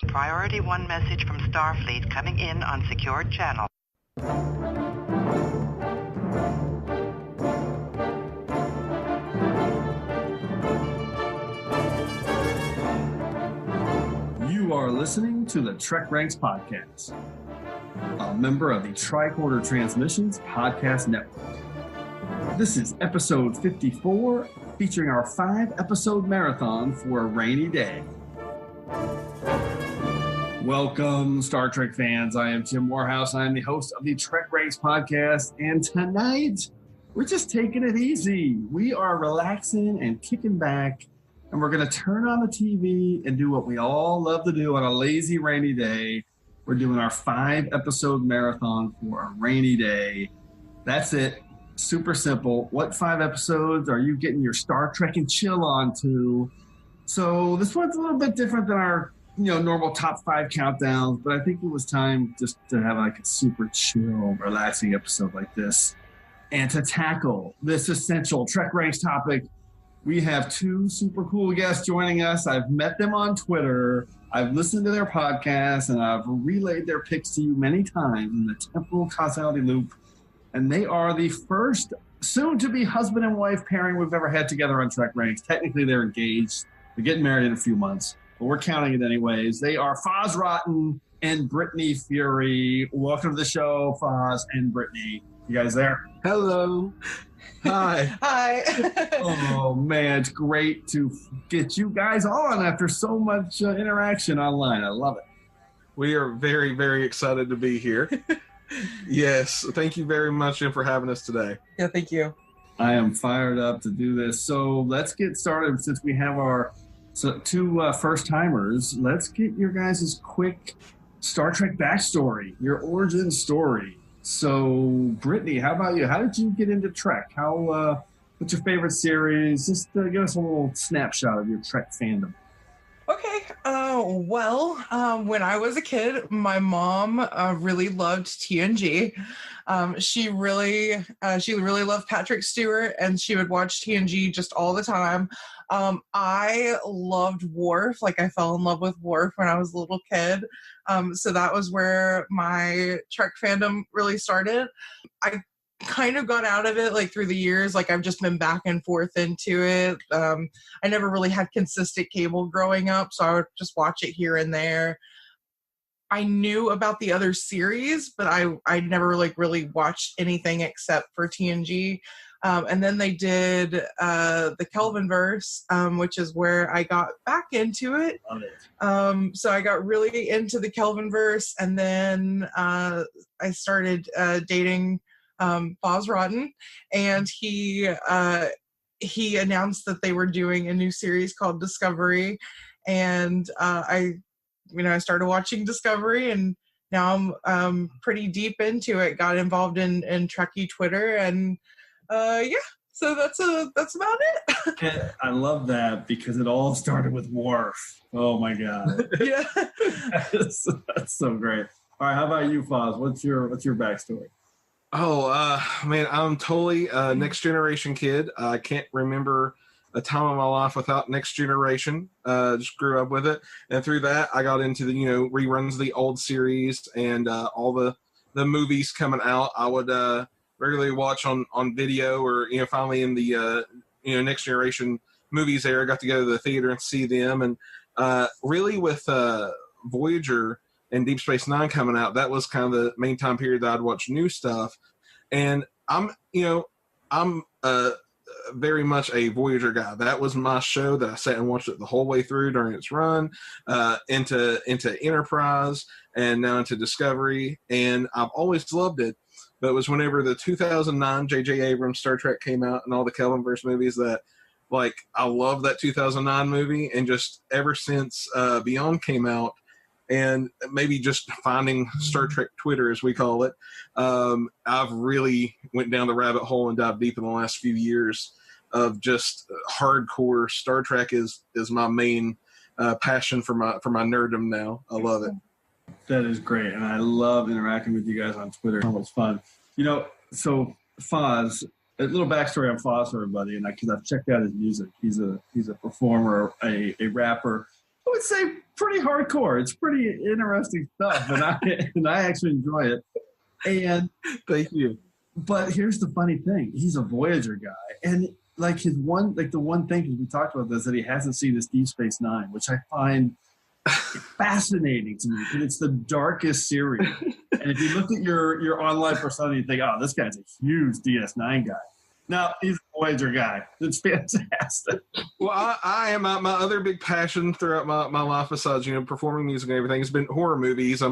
Priority 1 message from Starfleet coming in on secured channel. You are listening to the TrekRanks podcast, a member of the Tricorder Transmissions Podcast Network. This is episode 54, featuring our 5-episode marathon for a rainy day. Welcome, Star Trek fans. I am Jim Moorhouse. I am the host of the TrekRanks podcast, and tonight we're just taking it easy. We are relaxing and kicking back, and we're going to turn on the TV and do what we all love to do on a lazy, rainy day. We're doing our 5-episode marathon for a rainy day. That's it. Super simple. What 5 episodes are you getting your Star Trek and chill on to? So this one's a little bit different than our normal top 5 countdowns, but I think it was time just to have like a super chill, relaxing episode like this. And to tackle this essential TrekRanks topic, we have 2 super cool guests joining us. I've met them on Twitter. I've listened to their podcasts, and I've relayed their picks to you many times in the temporal causality loop. And they are the first soon-to-be husband and wife pairing we've ever had together on TrekRanks. Technically, they're engaged. They're getting married in a few months, but we're counting it anyways. They are Foz and Brittany Feury. Welcome to the show, Foz and Brittany. You guys there? Hello. Hi. Hi. Oh, man, it's great to get you guys on after so much interaction online. I love it. We are very, very excited to be here. Yes. Thank you very much, Jim, for having us today. Yeah, thank you. I am fired up to do this. So let's get started. Since we have our 2 first-timers, let's get your guys' quick Star Trek backstory, your origin story. So, Brittany, how about you? How did you get into Trek? What's your favorite series? Just give us a little snapshot of your Trek fandom. Okay. When I was a kid, my mom really loved TNG. She really loved Patrick Stewart, and she would watch TNG just all the time. I loved Worf. Like, I fell in love with Worf when I was a little kid. So that was where my Trek fandom really started. I kind of got out of it like through the years. Like, I've just been back and forth into it. I never really had consistent cable growing up, so I would just watch it here and there. I knew about the other series, but I never really watched anything except for TNG. And then they did the Kelvinverse, which is where I got back into it. Love it. So I got really into the Kelvinverse, and then I started dating Foz, and he announced that they were doing a new series called Discovery, and I started watching Discovery, and now I'm pretty deep into it. Got involved in Trekkie Twitter, and so that's about it. And I love that because it all started with Worf. Oh my god. Yeah. that's so great. All right, how about you, Foz? What's your backstory? Oh, man, I'm totally a Next Generation kid. I can't remember a time in my life without Next Generation. Just grew up with it. And through that, I got into the, reruns of the old series and all the movies coming out. I would regularly watch on video, or, finally in the, Next Generation movies era, got to go to the theater and see them. And really with Voyager and Deep Space Nine coming out, that was kind of the main time period that I'd watch new stuff. And I'm very much a Voyager guy. That was my show that I sat and watched it the whole way through during its run, into Enterprise and now into Discovery. And I've always loved it. But it was whenever the 2009 J.J. Abrams Star Trek came out and all the Kelvinverse movies that, I love that 2009 movie. And just ever since Beyond came out, and maybe just finding Star Trek Twitter, as we call it, I've really went down the rabbit hole and dived deep in the last few years of just hardcore Star Trek is my main passion for my nerddom now. I love it. That is great, and I love interacting with you guys on Twitter. It's almost fun. So Foz, a little backstory on Foz for everybody, and because I've checked out his music. He's a performer, a rapper. I would say pretty hardcore. It's pretty interesting stuff, and I actually enjoy it. And Thank you. But here's the funny thing: he's a Voyager guy, and like the one thing, because we talked about this, that he hasn't seen this Deep Space Nine, which I find fascinating to me, because it's the darkest series. And if you look at your online persona, you think, oh, this guy's a huge DS9 guy. No, he's a Voyager guy. It's fantastic. Well, I am my other big passion throughout my life, besides performing music and everything, has been horror movies.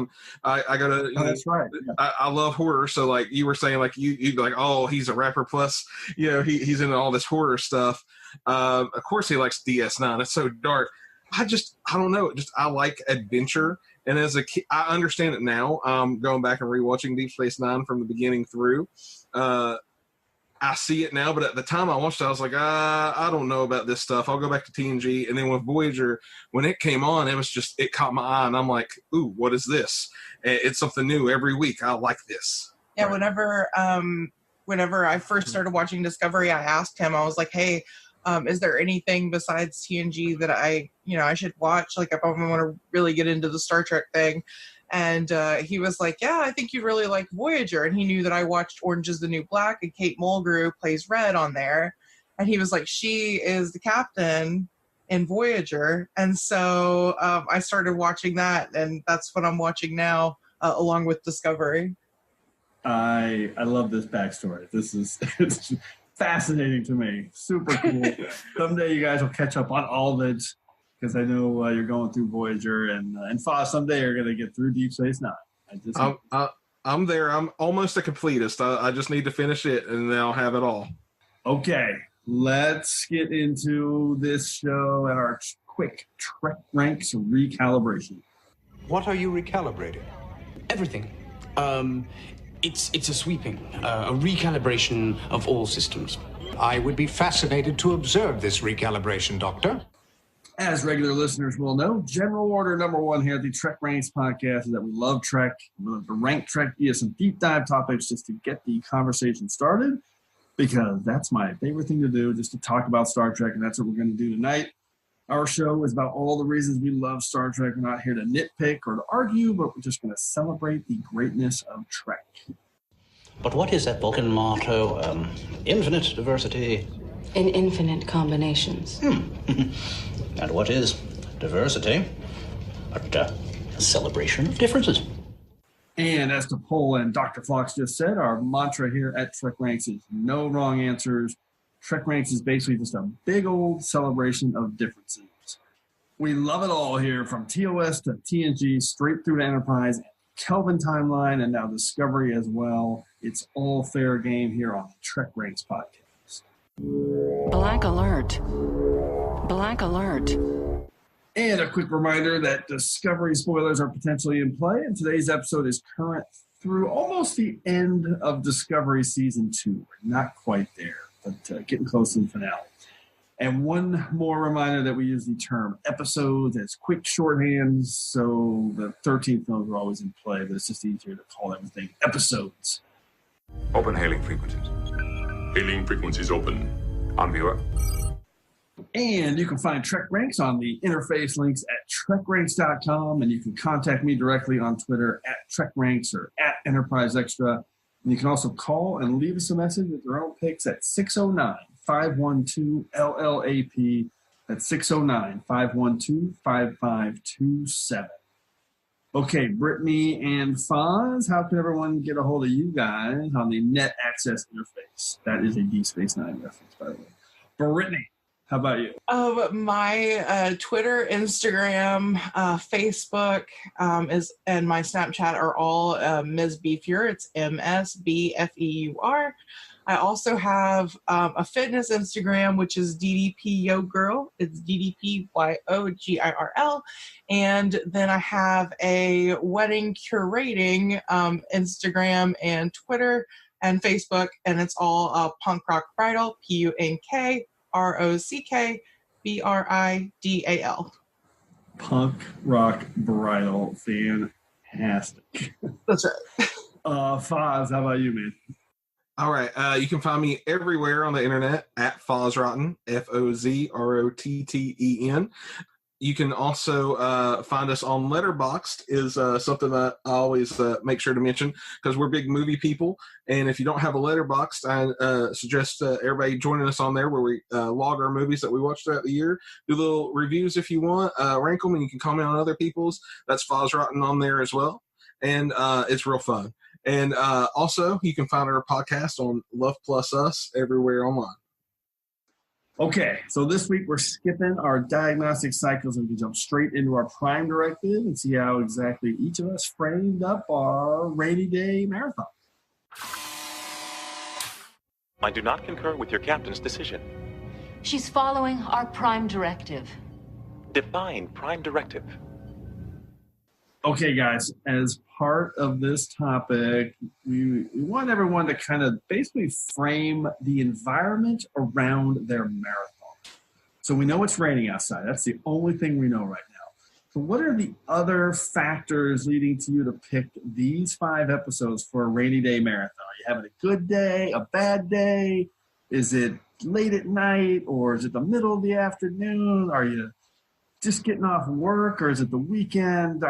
I go to That's right. Yeah. I love horror. So like you were saying, like you like, oh, he's a rapper, plus he's into all this horror stuff. Of course he likes DS9. It's so dark. I don't know. I like adventure. And as a kid, I understand it now. Going back and rewatching Deep Space Nine from the beginning through. I see it now, but at the time I watched it, I was like, I don't know about this stuff. I'll go back to TNG. And then with Voyager, when it came on, it caught my eye, and I'm like, ooh, what is this? It's something new every week. I like this. Yeah, whenever I first started watching Discovery, I asked him, I was like, hey, is there anything besides TNG that I should watch? Like, if I want to really get into the Star Trek thing. And he was like, yeah, I think you'd really like Voyager. And he knew that I watched Orange is the New Black, and Kate Mulgrew plays Red on there. And he was like, she is the captain in Voyager. And so I started watching that, and that's what I'm watching now, along with Discovery. I love this backstory. It's fascinating to me. Super cool. Someday you guys will catch up on all of it, because I know you're going through Voyager, and Foz, someday you're going to get through Deep Space Nine. I'm there. I'm almost a completist. I just need to finish it, and then I'll have it all. Okay, let's get into this show and our quick TrekRanks recalibration. What are you recalibrating? Everything. It's a sweeping, a recalibration of all systems. I would be fascinated to observe this recalibration, Doctor. As regular listeners will know, general order number one here at the TrekRanks podcast is that we love Trek. We love to rank Trek via some deep dive topics just to get the conversation started, because that's my favorite thing to do, just to talk about Star Trek, and that's what we're going to do tonight. Our show is about all the reasons we love Star Trek. We're not here to nitpick or to argue, but we're just going to celebrate the greatness of Trek. But what is that Vulcan motto? Infinite diversity. In infinite combinations. And what is diversity? But a celebration of differences. And as to Poll and Dr. Fox just said, our mantra here at TrekRanks is no wrong answers. TrekRanks is basically just a big old celebration of differences. We love it all here, from TOS to TNG, straight through to Enterprise, Kelvin timeline, and now Discovery as well. It's all fair game here on the TrekRanks podcast. Black alert. Black alert. And a quick reminder that Discovery spoilers are potentially in play, and today's episode is current through almost the end of Discovery Season 2. We're not quite there, but getting close to the finale. And one more reminder that we use the term episodes as quick shorthands, so the 13th films are always in play, but it's just easier to call everything episodes. Open hailing frequencies. Hailing frequencies open. On viewer. And you can find TrekRanks on the interface links at TrekRanks.com, and you can contact me directly on Twitter at TrekRanks or at Enterprise Extra. And you can also call and leave us a message with your own picks at 609-512-LLAP. That's 609-512-5527. Okay, Brittany and Foz, how can everyone get a hold of you guys on the net access interface? That is a Deep Space Nine reference, by the way. Brittany, how about you? My Twitter, Instagram, Facebook, and my Snapchat are all Ms. Beefier. It's MSBFEUR. I also have a fitness Instagram, which is DDP Yo Girl. It's DDPYOGIRL. And then I have a wedding curating Instagram and Twitter and Facebook, and it's all Punk Rock Bridal, PUNKROCKBRIDAL. Punk Rock Bridal. Fantastic. That's right. Foz, how about you, man? All right. You can find me everywhere on the internet at Fozrotten, FOZROTTEN. You can also find us on Letterboxd is something that I always make sure to mention because we're big movie people. And if you don't have a Letterboxd, I suggest everybody joining us on there where we log our movies that we watch throughout the year. Do little reviews if you want. Rank them and you can comment on other people's. That's Foz Rotten on there as well. And it's real fun. And also, you can find our podcast on Love Plus Us everywhere online. Okay, so this week we're skipping our diagnostic cycles and we jump straight into our Prime Directive and see how exactly each of us framed up our rainy day marathon. I do not concur with your captain's decision. She's following our Prime Directive. Define Prime Directive. Okay, guys, as part of this topic, we want everyone to kind of basically frame the environment around their marathon. So we know it's raining outside. That's the only thing we know right now. So what are the other factors leading to you to pick these 5 episodes for a rainy day marathon? Are you having a good day, a bad day? Is it late at night, or is it the middle of the afternoon? Are you just getting off work, or is it the weekend?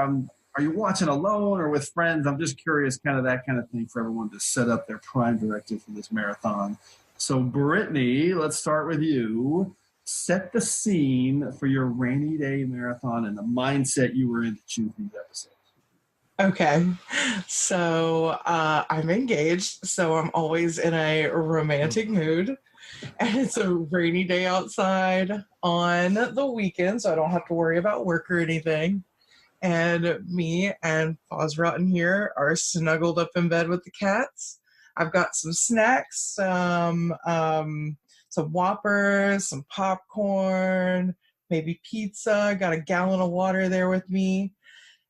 Are you watching alone or with friends? I'm just curious, kind of that kind of thing for everyone to set up their Prime Directive for this marathon. So, Brittany, let's start with you. Set the scene for your rainy day marathon and the mindset you were in to choose these episodes. Okay, so I'm engaged, so I'm always in a romantic mood. And it's a rainy day outside on the weekend, so I don't have to worry about work or anything. And me and Foz Rotten here are snuggled up in bed with the cats. I've got some snacks, some Whoppers, some popcorn, maybe pizza. Got a gallon of water there with me.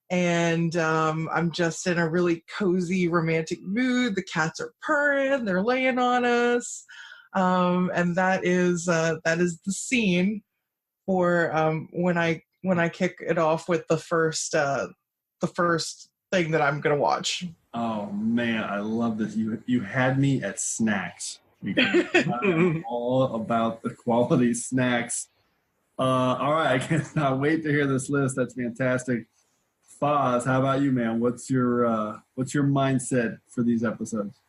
And I'm just in a really cozy, romantic mood. The cats are purring. They're laying on us. And that is the scene for when I kick it off with the first thing that I'm gonna watch. Oh man, I love this. You had me at snacks. I'm all about the quality snacks. All right, I cannot wait to hear this list. That's fantastic. Foz, how about you, man? What's your mindset for these episodes?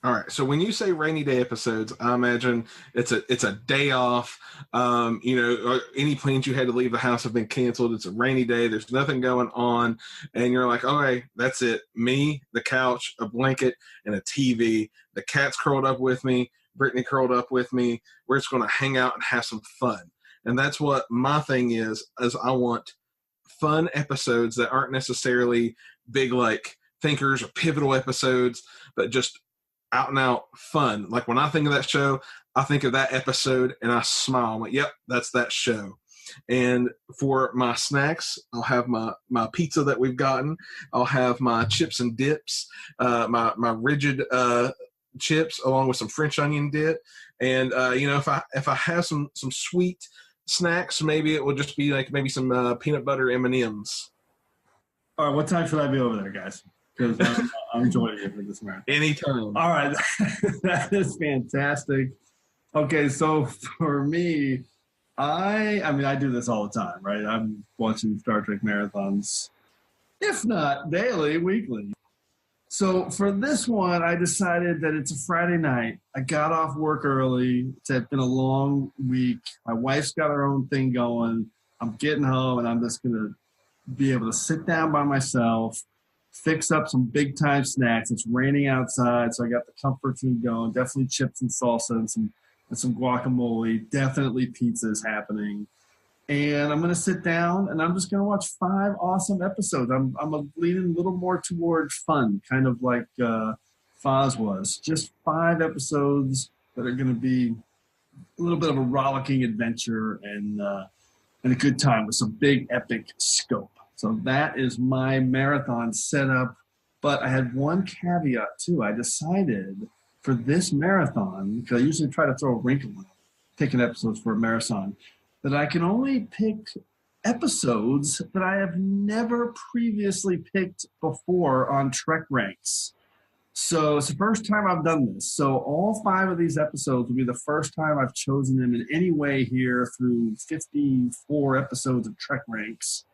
All right. So when you say rainy day episodes, I imagine it's a day off. Any plans you had to leave the house have been canceled. It's a rainy day. There's nothing going on. And you're like, okay, that's it. Me, the couch, a blanket, and a TV. The cat's curled up with me. Brittany curled up with me. We're just going to hang out and have some fun. And that's what my thing is I want fun episodes that aren't necessarily big, like thinkers or pivotal episodes, but just out and out fun. Like when I think of that show, I think of that episode and I smile. I'm like, yep, that's that show. And for my snacks, I'll have my pizza that we've gotten. I'll have my chips and dips, my rigid chips along with some French onion dip. And if I have some sweet snacks, maybe it will just be like maybe some peanut butter M&Ms. All right, what time should I be over there, guys? Because I'm joining you for this marathon. Anytime. All right. That is fantastic. Okay, so for me, I do this all the time, right? I'm watching Star Trek marathons, if not daily, weekly. So for this one, I decided that it's a Friday night. I got off work early. It's been a long week. My wife's got her own thing going. I'm getting home, and I'm just going to be able to sit down by myself, fix up some big-time snacks. It's raining outside, so I got the comfort food going. Definitely chips and salsa and some guacamole. Definitely pizza is happening. And I'm going to sit down, and I'm just going to watch 5 awesome episodes. I'm leaning a little more toward fun, kind of like Foz was. Just 5 episodes that are going to be a little bit of a rollicking adventure and a good time with some big, epic scope. So that is my marathon setup. But I had one caveat, too. I decided for this marathon, because I usually try to throw a wrinkle in picking episodes for a marathon, that I can only pick episodes that I have never previously picked before on TrekRanks. So it's the first time I've done this. So all 5 of these episodes will be the first time I've chosen them in any way here through 54 episodes of TrekRanks.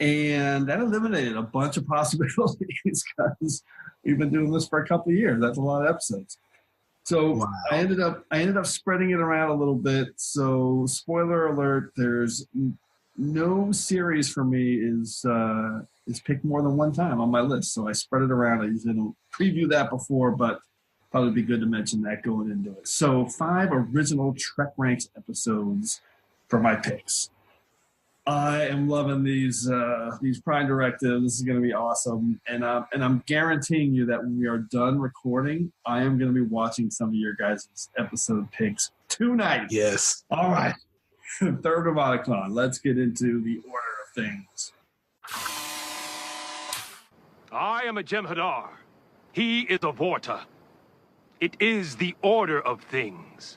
And that eliminated a bunch of possibilities because we've been doing this for a couple of years. That's a lot of episodes. So wow. I ended up spreading it around a little bit. So spoiler alert, there's no series for me is picked more than one time on my list. So I spread it around. I usually don't preview that before, but probably be good to mention that going into it. So 5 original TrekRanks episodes for my picks. I am loving these Prime Directives. This is going to be awesome, and I'm guaranteeing you that when we are done recording, I am going to be watching some of your guys' episode picks tonight. Yes. All right. Third Roboticon. Let's get into the order of things. I am a Jem'Hadar. He is a Vorta. It is the order of things.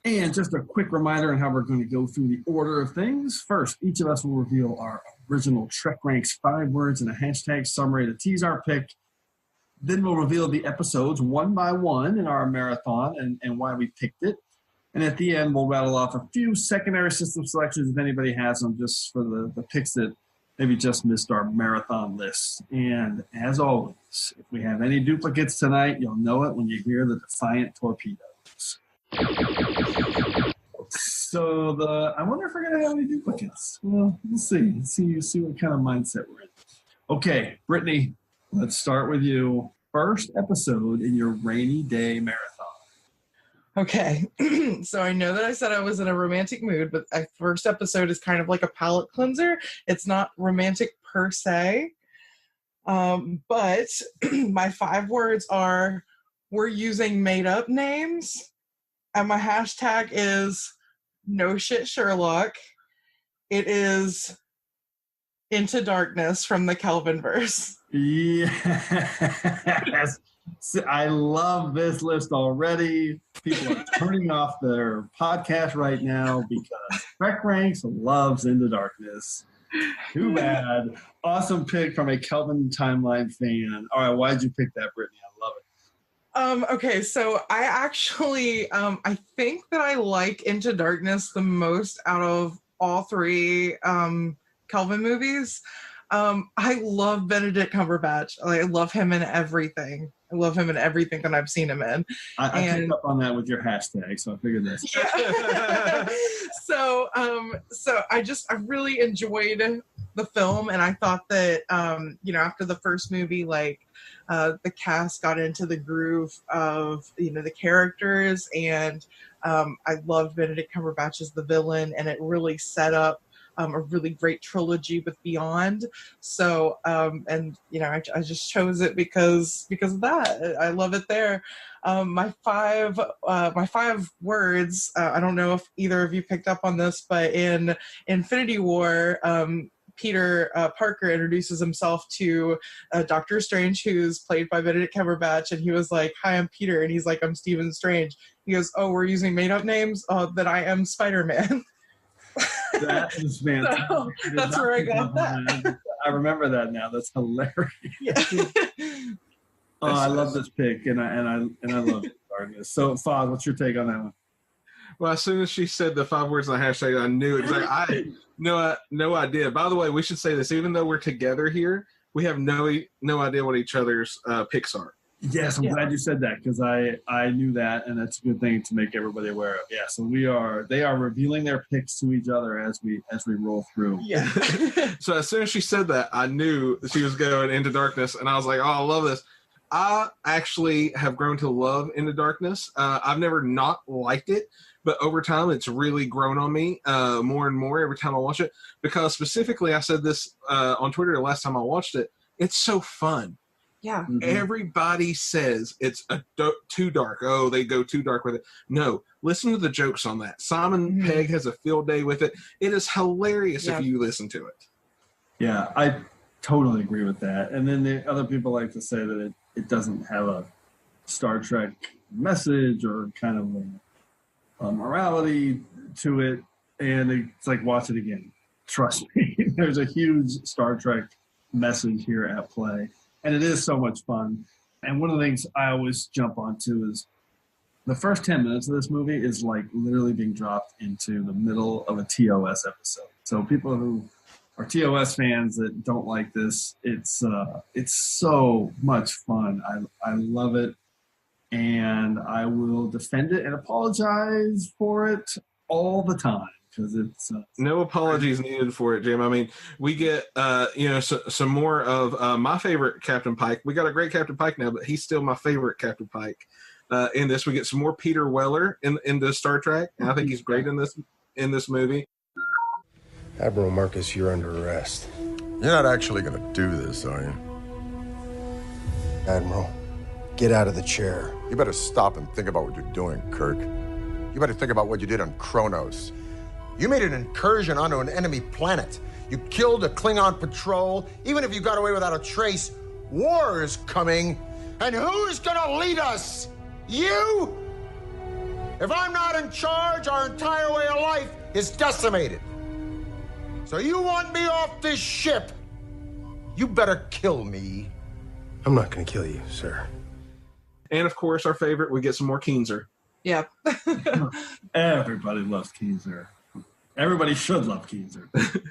And just a quick reminder on how we're going to go through the order of things. First, each of us will reveal our original TrekRanks 5 words and a hashtag summary to tease our pick. Then we'll reveal the episodes one by one in our marathon and why we picked it. And at the end, we'll rattle off a few secondary system selections if anybody has them, just for the picks that maybe just missed our marathon list. And as always, if we have any duplicates tonight, you'll know it when you hear the defiant torpedoes. So I wonder if we're going to have any duplicates. Well, we'll see. See what kind of mindset we're in. Okay, Brittany, let's start with you. First episode in your rainy day marathon. Okay, so I know that I said I was in a romantic mood, but the first episode is kind of like a palate cleanser. It's not romantic per se, but my 5 words are, we're using made-up names, and my hashtag is no shit Sherlock. It is Into Darkness from the Kelvinverse. Yes. I love this list already. People are turning off their podcast right now because TrekRanks loves Into Darkness. Too bad. Awesome pick from a Kelvin Timeline fan. All right, why'd you pick that, Brittany? I love it. Okay, so I actually, I think that I like Into Darkness the most out of all 3 Kelvin movies. I love Benedict Cumberbatch. I love him in everything. I love him in everything that I've seen him in. I picked up on that with your hashtag, so I figured this. Yeah. So I really enjoyed the film, and I thought that, after the first movie, the cast got into the groove of, the characters, and I loved Benedict Cumberbatch as the villain, and it really set up a really great trilogy with Beyond. So, I just chose it because of that. I love it there. My 5 words, I don't know if either of you picked up on this, but in Infinity War, Peter Parker introduces himself to Doctor Strange, who's played by Benedict Cumberbatch, and he was like, "Hi, I'm Peter," and he's like, "I'm Stephen Strange." He goes, "Oh, we're using made-up names? That I am Spider-Man." That is fantastic. So, that's where I got that. I remember that now. That's hilarious. Yeah. I love this pick, and I love Darkness. So, Foz, what's your take on that one? Well, as soon as she said the 5 words on the hashtag, I knew it. I had no idea. By the way, we should say this. Even though we're together here, we have no idea what each other's picks are. Yes, I'm glad you said that, because I knew that, and that's a good thing to make everybody aware of. Yeah, so they are revealing their picks to each other as we roll through. Yeah. So as soon as she said that, I knew she was going Into Darkness, and I was like, "Oh, I love this." I actually have grown to love Into Darkness. I've never not liked it, but over time it's really grown on me more and more every time I watch it, because specifically I said this on Twitter the last time I watched it. It's so fun. Yeah. Mm-hmm. Everybody says it's too dark. Oh, they go too dark with it. No, listen to the jokes on that. Simon Pegg has a field day with it. It is hilarious if you listen to it. Yeah, I totally agree with that. And then the other people like to say that it doesn't have a Star Trek message or kind of a morality to it. And it's like, watch it again. Trust me. There's a huge Star Trek message here at play. And it is so much fun. And one of the things I always jump onto is the first 10 minutes of this movie is like literally being dropped into the middle of a TOS episode. So people who are TOS fans that don't like this, it's so much fun. I love it, and I will defend it and apologize for it all the time because it's no apologies needed for it, Jim. I mean, we get some more of my favorite Captain Pike. We got a great Captain Pike now, but he's still my favorite Captain Pike. In this, we get some more Peter Weller in the Star Trek, and I think he's great in this movie. Admiral Marcus, you're under arrest. You're not actually going to do this, are you? Admiral, get out of the chair. You better stop and think about what you're doing, Kirk. You better think about what you did on Kronos. You made an incursion onto an enemy planet. You killed a Klingon patrol. Even if you got away without a trace, war is coming. And who's going to lead us? You? If I'm not in charge, our entire way of life is decimated. So you want me off this ship? You better kill me. I'm not going to kill you, sir. And of course, our favorite, we get some more Keenser. Yeah. Everybody loves Keenser. Everybody should love Keenser.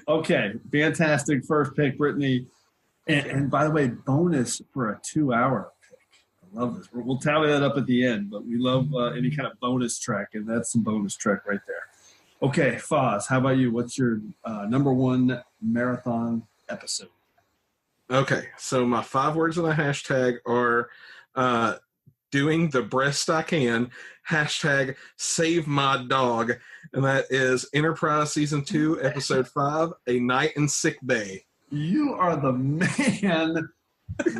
Okay, fantastic first pick, Brittany. And by the way, bonus for a 2-hour pick. I love this. We'll tally that up at the end, but we love any kind of bonus track, and that's some bonus track right there. Okay, Foz, how about you? What's your number one marathon episode? Okay, so my 5 words in the hashtag are doing the best I can, hashtag save my dog, and that is Enterprise Season 2, Episode 5, A Night in Sick Bay. You are the man.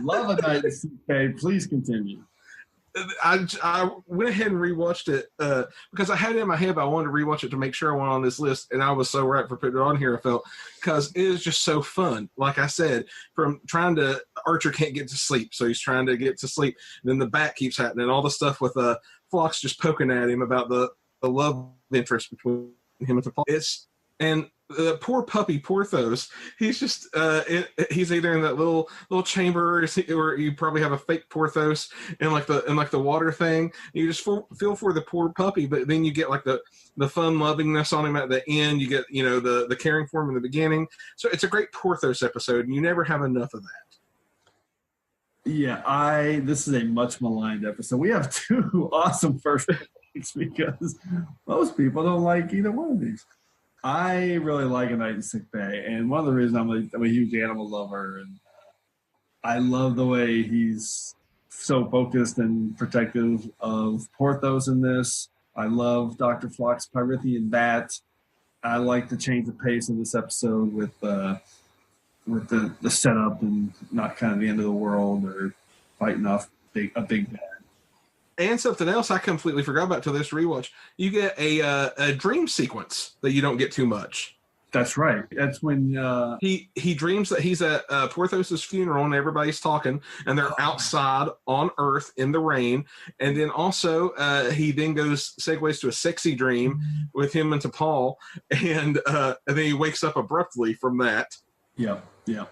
Love A Night in Sick Bay. Please continue. I went ahead and rewatched it because I had it in my head, but I wanted to rewatch it to make sure I went on this list, and I was so right for putting it on here, I felt, because it is just so fun. Like I said, from trying to, Archer can't get to sleep, so he's trying to get to sleep, and then the bat keeps happening, all the stuff with Phlox just poking at him about the love interest between him and T'Pol. And the poor puppy, Porthos, he's just he's either in that little chamber, or you probably have a fake Porthos in like the water thing. You just feel for the poor puppy, but then you get like the fun lovingness on him at the end. You get the caring for him in the beginning. So it's a great Porthos episode, and you never have enough of that. Yeah, this is a much maligned episode. We have 2 awesome first picks because most people don't like either one of these. I really like A Night in Sick Bay, and one of the reasons I'm a huge animal lover, and I love the way he's so focused and protective of Porthos in this. I love Dr. Phlox Pyrithian bat. I like the change of pace in this episode with the setup and not kind of the end of the world or fighting off a big bad. And something else I completely forgot about till this rewatch. You get a dream sequence that you don't get too much. That's right. That's when he dreams that he's at Porthos's funeral and everybody's talking, and they're outside on Earth in the rain. And then also he then segues to a sexy dream with him and T'Pol, and then he wakes up abruptly from that. Yeah. No,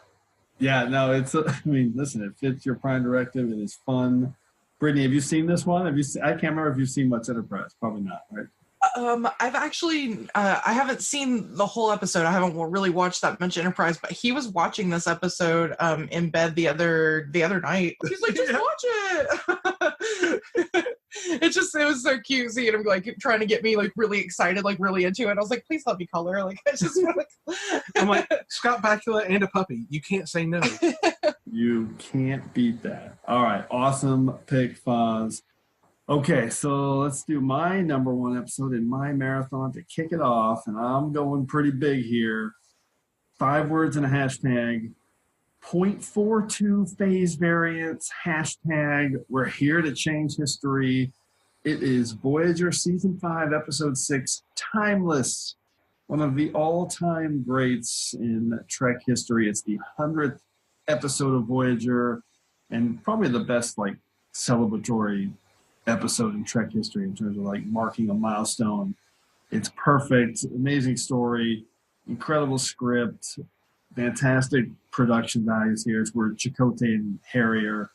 it's. Listen, it fits your Prime Directive. It is fun. Brittany, have you seen this one? I can't remember if you've seen much Enterprise. Probably not, right? I've actually, I haven't seen the whole episode. I haven't really watched that much Enterprise, but he was watching this episode in bed the other night. He's like, just watch it. It was so cute seeing him like trying to get me like really excited, like really into it. I was like, please let me color. Like, I just I'm like, Scott Bakula and a puppy. You can't say no. You can't beat that. All right. Awesome pick, Foz. Okay, so let's do my number one episode in my marathon to kick it off, and I'm going pretty big here. 5 words and a hashtag. 0.42 phase variance, hashtag we're here to change history. It is Voyager Season 5, Episode 6, Timeless. One of the all-time greats in Trek history. It's the 100th episode of Voyager, and probably the best celebratory episode in Trek history in terms of marking a milestone. It's perfect, amazing story, incredible script, fantastic production values here. It's where Chakotay and Harry are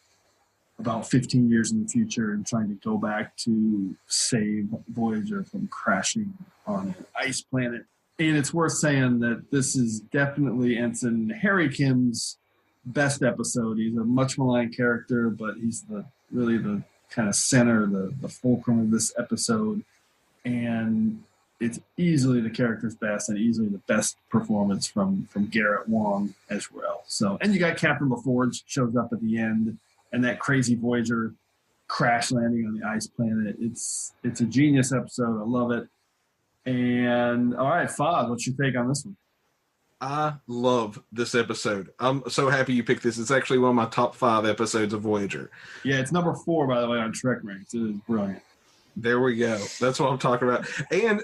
about 15 years in the future and trying to go back to save Voyager from crashing on an ice planet. And it's worth saying that this is definitely Ensign Harry Kim's best episode. He's a much maligned character, but he's really the kind of center, the fulcrum of this episode. And it's easily the character's best and easily the best performance from Garrett Wang as well. So, and you got Captain LaForge shows up at the end, and that crazy Voyager crash landing on the ice planet. It's a genius episode. I love it. And all right, Foz, what's your take on this one? I love this episode. I'm so happy you picked this. It's actually one of my top 5 episodes of Voyager. Yeah, it's number 4, by the way, on TrekRanks. It is brilliant. There we go. That's what I'm talking about. And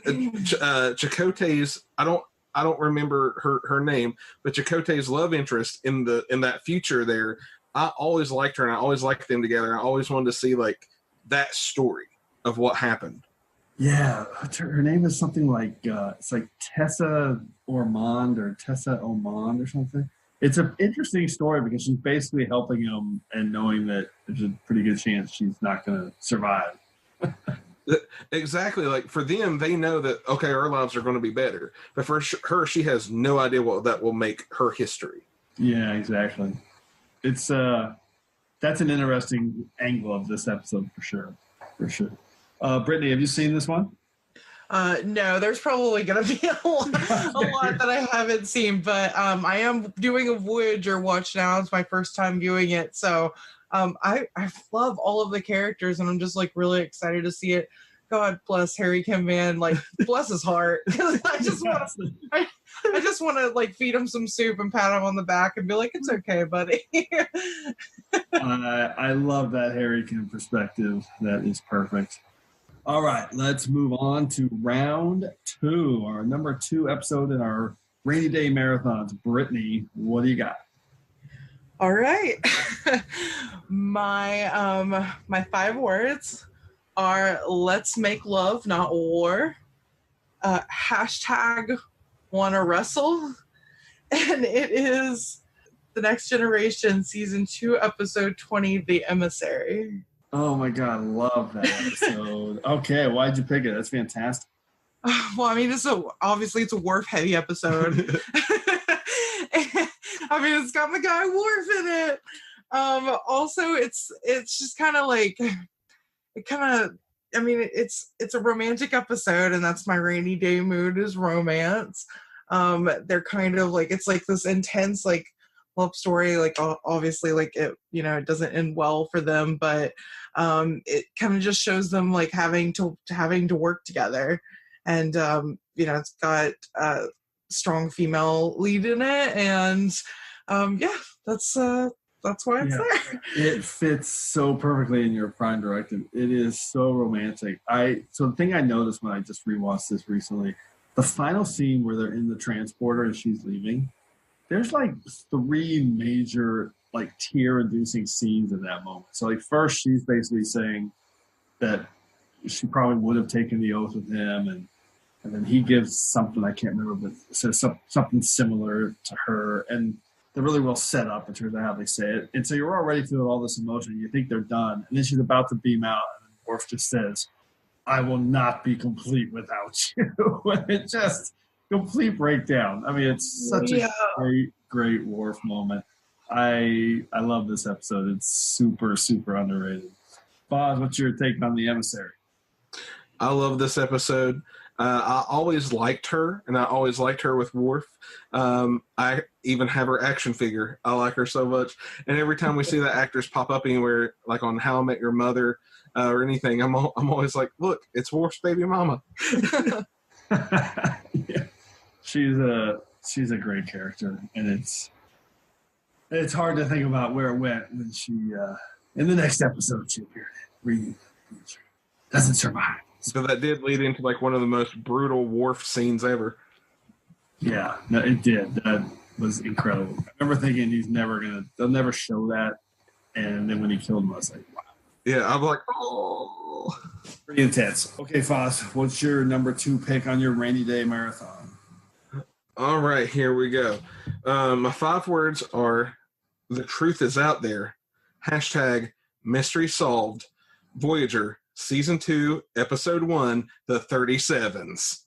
Chakotay's, I don't remember her name, but Chakotay's love interest in that future there, I always liked her and I always liked them together. I always wanted to see like that story of what happened. Yeah, her name is something like it's like Tessa Ormond or Tessa Omond or something. It's an interesting story because she's basically helping him and knowing that there's a pretty good chance she's not going to survive. Exactly. Like for them, they know that, okay, our lives are going to be better. But for her, she has no idea what that will make her history. Yeah, exactly. It's that's an interesting angle of this episode for sure. For sure. Brittany, have you seen this one? No, there's probably going to be a lot that I haven't seen, but I am doing a Voyager watch now. It's my first time viewing it. So I love all of the characters, and I'm just like really excited to see it. God bless Harry Kim, man. Like, bless his heart. I just want to like feed him some soup and pat him on the back and be like, it's okay, buddy. I love that Harry Kim perspective. That is perfect. All right, let's move on to round 2, our number 2 episode in our rainy day marathons. Brittany, what do you got? All right. My 5 words are let's make love, not war. Hashtag wanna wrestle. And it is The Next Generation Season 2, Episode 20, The Emissary. Oh my God, love that episode. Okay, why'd you pick it? That's fantastic. Well, I mean, obviously it's a Worf heavy episode. I mean, it's got my guy Worf in it. Also, it's just kind of like it's a romantic episode, and that's my rainy day mood is romance. They're kind of like, it's like this intense like love story. Like obviously, like it doesn't end well for them, but it kind of just shows them like having to work together, and it's got a strong female lead in it, and that's why it's there. It fits so perfectly in your Prime Directive. It is so romantic. So the thing I noticed when I just rewatched this recently, the final scene where they're in the transporter and she's leaving, there's like 3 major like tear-inducing scenes in that moment. So like first she's basically saying that she probably would have taken the oath with him, and then he gives something I can't remember, but says something similar to her, and they're really well set up in terms of how they say it. And so you're already feeling all this emotion. You think they're done, and then she's about to beam out, and Worf just says, "I will not be complete without you." And it just complete breakdown. I mean, it's such a great Worf moment. I love this episode. It's super, super underrated. Foz, what's your take on The Emissary? I love this episode. I always liked her, and I always liked her with Worf. I even have her action figure. I like her so much. And every time we see that actress pop up anywhere, like on How I Met Your Mother or anything, I'm always like, look, it's Worf's baby mama. Yeah. She's a great character, and it's hard to think about where it went when she in the next episode she appeared in. Doesn't survive. So that did lead into like one of the most brutal Worf scenes ever. Yeah, no, it did. That was incredible. I remember thinking they'll never show that. And then when he killed him, I was like, wow. Yeah, I'm like, oh. Pretty intense. Okay, Foz, what's your number 2 pick on your rainy day marathon? All right, here we go. My 5 words are the truth is out there. Hashtag Mystery Solved, Voyager, Season 2, Episode 1, The 37s.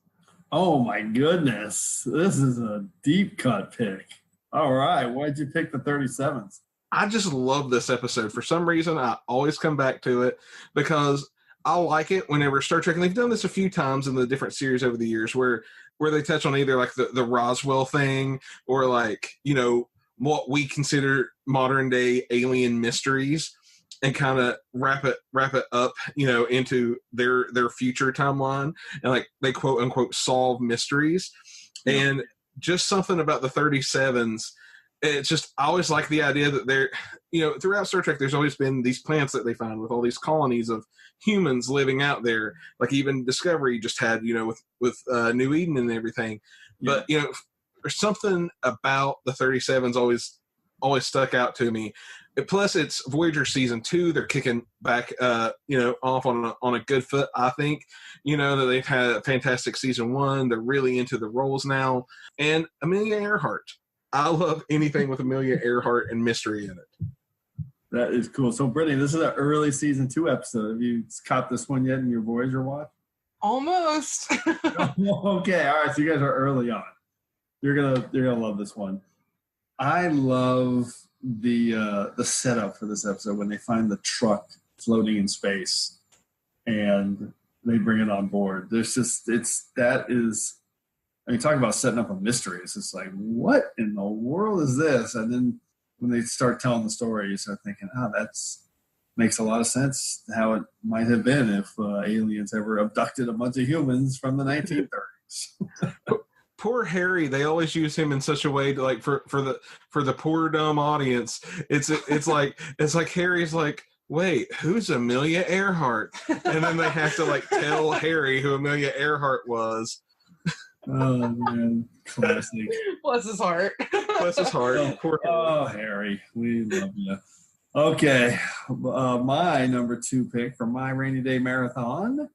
Oh my goodness. This is a deep cut pick. All right. Why'd you pick the 37s? I just love this episode. For some reason, I always come back to it because I like it whenever Star Trek, and they've done this a few times in the different series over the years where they touch on either like the Roswell thing or like, you know, what we consider modern day alien mysteries and kind of wrap it up, you know, into their future timeline and like they quote unquote solve mysteries. Yeah. And just something about the 37s. It's just, I always like the idea that they're, you know, throughout Star Trek, there's always been these planets that they find with all these colonies of humans living out there. Like even Discovery just had, you know, with New Eden and everything. Yeah. But, you know, there's something about the 37s always stuck out to me. Plus, it's Voyager Season 2. They're kicking back, you know, off on a good foot, I think. You know, that they've had a fantastic Season 1. They're really into the roles now. And Amelia Earhart. I love anything with Amelia Earhart and mystery in it. That is cool. So, Brittany, this is an early Season 2 episode. Have you caught this one yet in your Voyager watch? Almost. Okay. All right. So you guys are early on. You're gonna love this one. I love the setup for this episode when they find the truck floating in space and they bring it on board. There's just I mean, talk about setting up a mystery. It's just like, what in the world is this? And then when they start telling the story, you start thinking, that's makes a lot of sense how it might have been if aliens ever abducted a bunch of humans from the 1930s. Poor Harry. They always use him in such a way to like for the poor dumb audience. It's like Harry's like, wait, who's Amelia Earhart? And then they have to like tell Harry who Amelia Earhart was. Oh man, classic. Bless his heart. Bless his heart. Oh, Harry, we love you. Okay, my number 2 pick for my rainy day marathon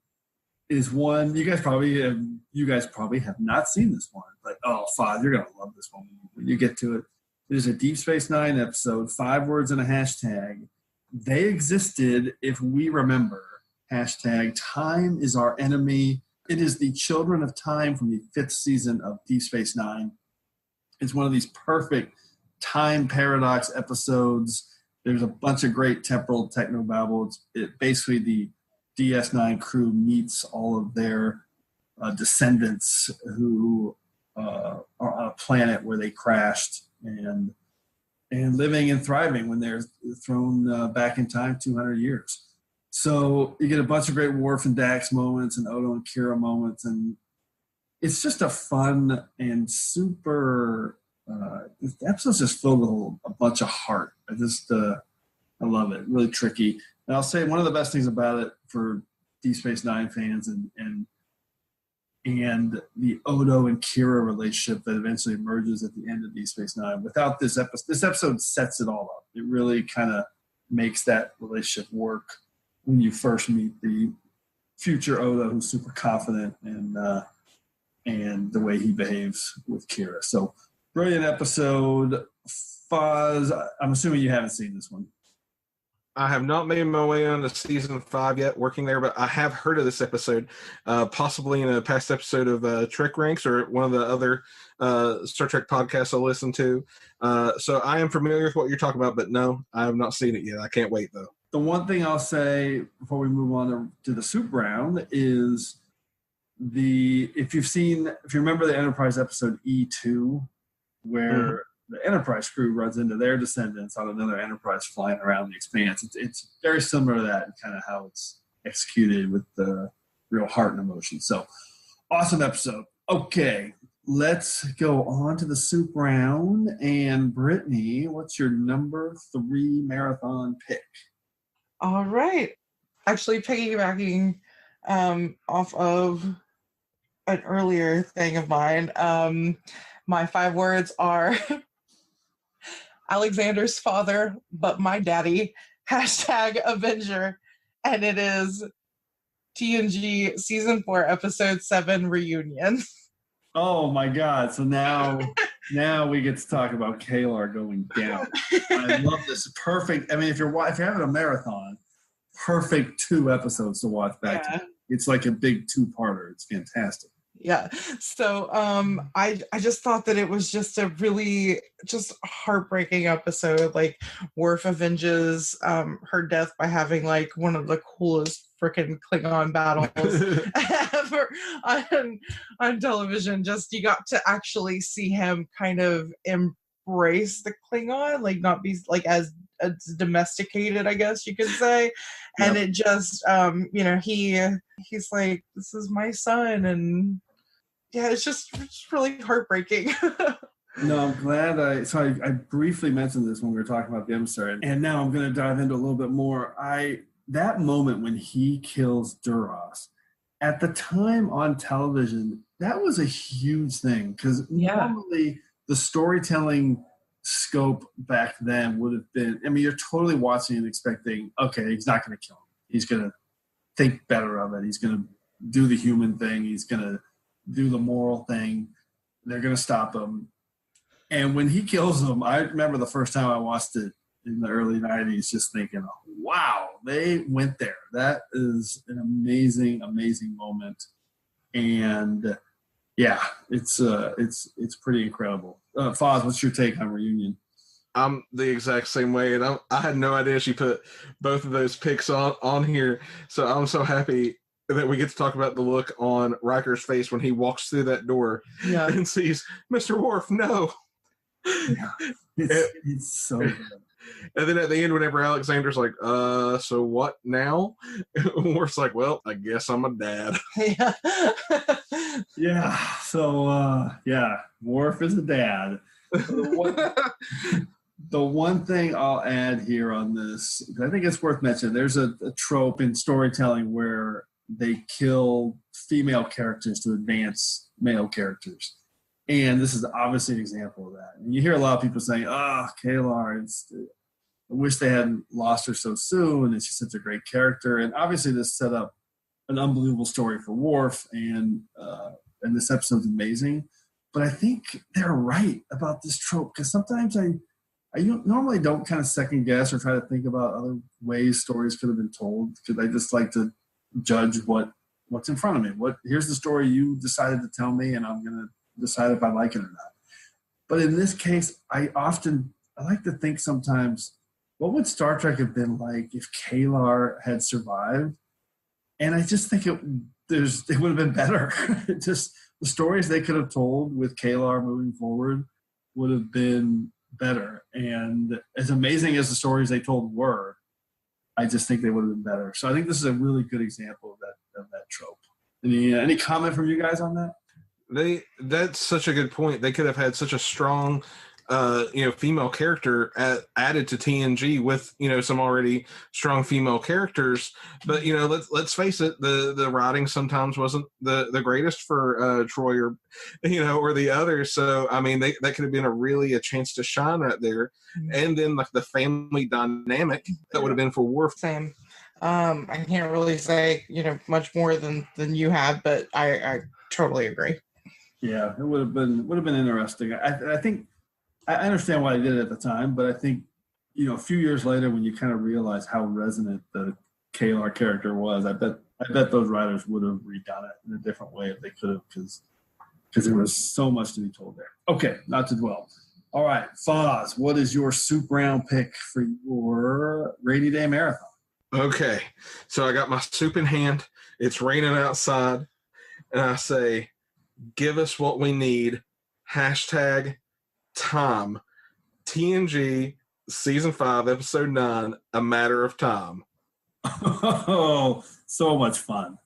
is one you guys probably have not seen this one, but Foz, you're gonna love this one when you get to it. It is a Deep Space Nine episode, 5 words and a hashtag. They existed if we remember. Hashtag Time is Our Enemy. It is the Children of Time from the 5th season of Deep Space Nine. It's one of these perfect time paradox episodes. There's a bunch of great temporal technobabble. It basically the DS9 crew meets all of their descendants who are on a planet where they crashed and living and thriving when they're thrown back in time 200 years. So you get a bunch of great Worf and Dax moments and Odo and Kira moments, and it's just a fun and super. The episode's just filled with a bunch of heart. I love it. Really tricky. And I'll say one of the best things about it for Deep Space Nine fans and the Odo and Kira relationship that eventually emerges at the end of Deep Space Nine. Without this episode sets it all up. It really kind of makes that relationship work when you first meet the future Odo, who's super confident and the way he behaves with Kira. So brilliant episode. Foz, I'm assuming you haven't seen this one. I have not made my way on to season 5 yet, working there, but I have heard of this episode, possibly in a past episode of TrekRanks or one of the other Star Trek podcasts I listen to. So I am familiar with what you're talking about, but no, I have not seen it yet. I can't wait, though. The one thing I'll say before we move on to the soup round is if you remember the Enterprise episode E2, where the Enterprise crew runs into their descendants on another Enterprise flying around the expanse. It's very similar to that, and kind of how it's executed with the real heart and emotion. So awesome episode. Okay, let's go on to the soup round. And Brittany, what's your number 3 marathon pick? All right. Actually, piggybacking off of an earlier thing of mine, my 5 words are Alexander's father, but my daddy, hashtag Avenger, and it is TNG Season 4, Episode 7 Reunion. Oh my God. So now we get to talk about Kalar going down. I love this. Perfect. I mean, if you're having a marathon, perfect 2 episodes to watch back to. It's like a big 2-parter. It's fantastic. Yeah. So I just thought that it was just a really just heartbreaking episode. Like Worf avenges her death by having like one of the coolest freaking Klingon battles ever on television. Just you got to actually see him kind of embrace the Klingon, like not be like as domesticated, I guess you could say. And it just he's like, this is my son, and it's just really heartbreaking. No, I'm glad I briefly mentioned this when we were talking about the episode, and now I'm going to dive into a little bit more. That moment when he kills Duras, at the time on television, that was a huge thing, because normally the storytelling scope back then would have been, I mean, you're totally watching and expecting, okay, he's not going to kill him. He's going to think better of it. He's going to do the human thing. He's going to do the moral thing. They're going to stop him. And when he kills him, I remember the first time I watched it in the early 90s, just thinking, wow, they went there. That is an amazing, amazing moment. And yeah, it's pretty incredible. Foz, what's your take on Reunion? I'm the exact same way, and I had no idea she put both of those picks on here. So I'm so happy that we get to talk about the look on Riker's face when he walks through that door and sees Mr. Worf. No, it's so good. And then at the end, whenever Alexander's like, so what now? Worf's like, well, I guess I'm a dad. So Worf is a dad. The one thing I'll add here on this, I think it's worth mentioning, there's a trope in storytelling where they kill female characters to advance male characters. And this is obviously an example of that. And you hear a lot of people saying, K'Ehleyr, I wish they hadn't lost her so soon, and she's such a great character. And obviously this set up an unbelievable story for Worf, and this episode's amazing. But I think they're right about this trope, because sometimes I normally don't kind of second guess or try to think about other ways stories could have been told, because I just like to judge what's in front of me. Here's the story you decided to tell me, and I'm going to decide if I like it or not. But in this case, I like to think sometimes, what would Star Trek have been like if K'Ehleyr had survived? And I just think it would have been better. Just the stories they could have told with K'Ehleyr moving forward would have been better. And as amazing as the stories they told were, I just think they would have been better. So I think this is a really good example of that trope. Any comment from you guys on that? That's such a good point. They could have had such a strong female character added to TNG with some already strong female characters. But let's face it, the writing sometimes wasn't the greatest for Troy or the others. So I mean, that could have been a chance to shine right there. Mm-hmm. And then like the family dynamic that would have been for Worf. Same. I can't really say much more than you have, but I totally agree. Yeah, it would have been interesting. I think. I understand why they did it at the time, but I think, a few years later when you kind of realize how resonant the K'Ehleyr character was, I bet those writers would have redone it in a different way if they could have, because there was so much to be told there. Okay, not to dwell. All right, Foz, what is your soup round pick for your rainy day marathon? Okay, so I got my soup in hand. It's raining outside, and I say, give us what we need. Hashtag Time. TNG Season 5, Episode 9, A Matter of Time. Oh, so much fun.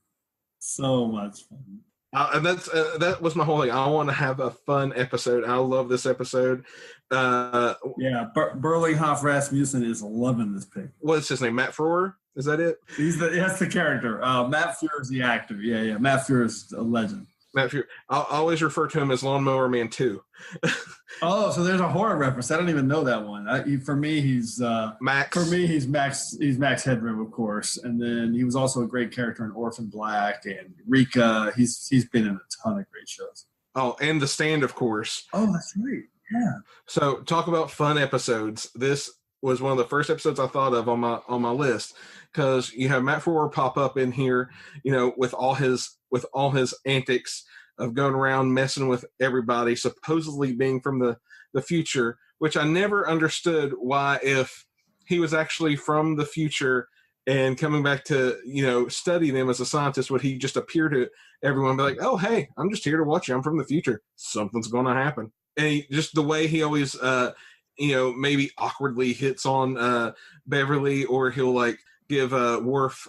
So much fun. And that was my whole thing. I want to have a fun episode. I love this episode. Berlinghoff Rasmussen is loving this pick. What's his name? Matt Frewer? Is that it? That's the character. Matt Frewer is the actor. Yeah. Matt Frewer is a legend. Matt Frewer. I'll always refer to him as Lawnmower Man 2. Oh, so there's a horror reference. I don't even know that one. For me, he's Max. For me, he's Max. He's Max Headroom, of course, and then he was also a great character in Orphan Black and Eureka. He's been in a ton of great shows. Oh, and The Stand, of course. Oh, that's right. Yeah. So talk about fun episodes. This was one of the first episodes I thought of on my list, because you have Matt Frewer pop up in here, with all his antics of going around messing with everybody, supposedly being from the future, which I never understood why, if he was actually from the future and coming back to, study them as a scientist, would he just appear to everyone and be like, oh, hey, I'm just here to watch you. I'm from the future. Something's going to happen. And just the way he always, maybe awkwardly hits on Beverly, or he'll like give Worf,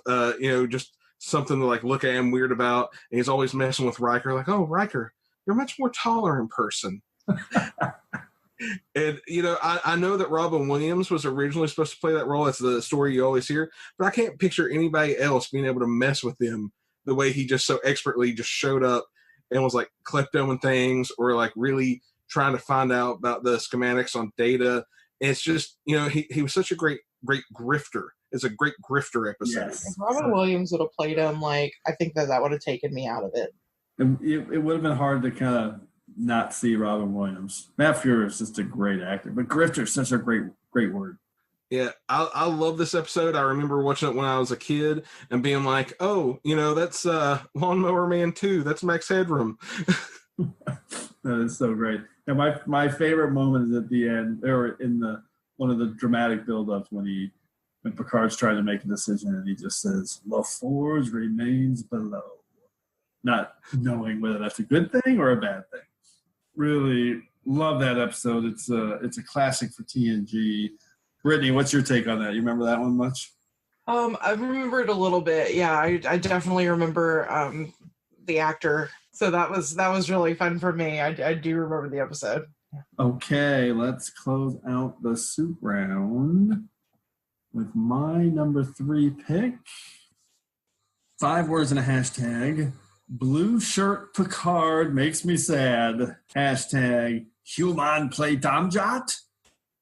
just something to like look at him weird about. And he's always messing with Riker, like, oh, Riker, you're much more taller in person. And, I know that Robin Williams was originally supposed to play that role. That's the story you always hear. But I can't picture anybody else being able to mess with him the way he just so expertly just showed up and was like kleptoing things, or like really trying to find out about the schematics on Data. And it's just, he was such a great grifter. It's a great grifter episode. Yes. If Robin Williams would have played him, I think that would have taken me out of it. It would have been hard to kind of not see Robin Williams. Matt Frewer is just a great actor, but grifter is such a great word. Yeah, I love this episode. I remember watching it when I was a kid and being like, oh, that's Lawnmower Man 2. That's Max Headroom. That is so great. And my favorite moment is at the end, or in one of the dramatic build-ups when Picard's trying to make a decision and he just says, La Forge remains below. Not knowing whether that's a good thing or a bad thing. Really love that episode. It's a classic for TNG. Brittany, what's your take on that? You remember that one much? I remember it a little bit. Yeah, I definitely remember the actor. So that was really fun for me. I do remember the episode. Okay, let's close out the soup round with my number 3 pick. 5 words in a hashtag. Blue shirt Picard makes me sad. Hashtag human play Damjat.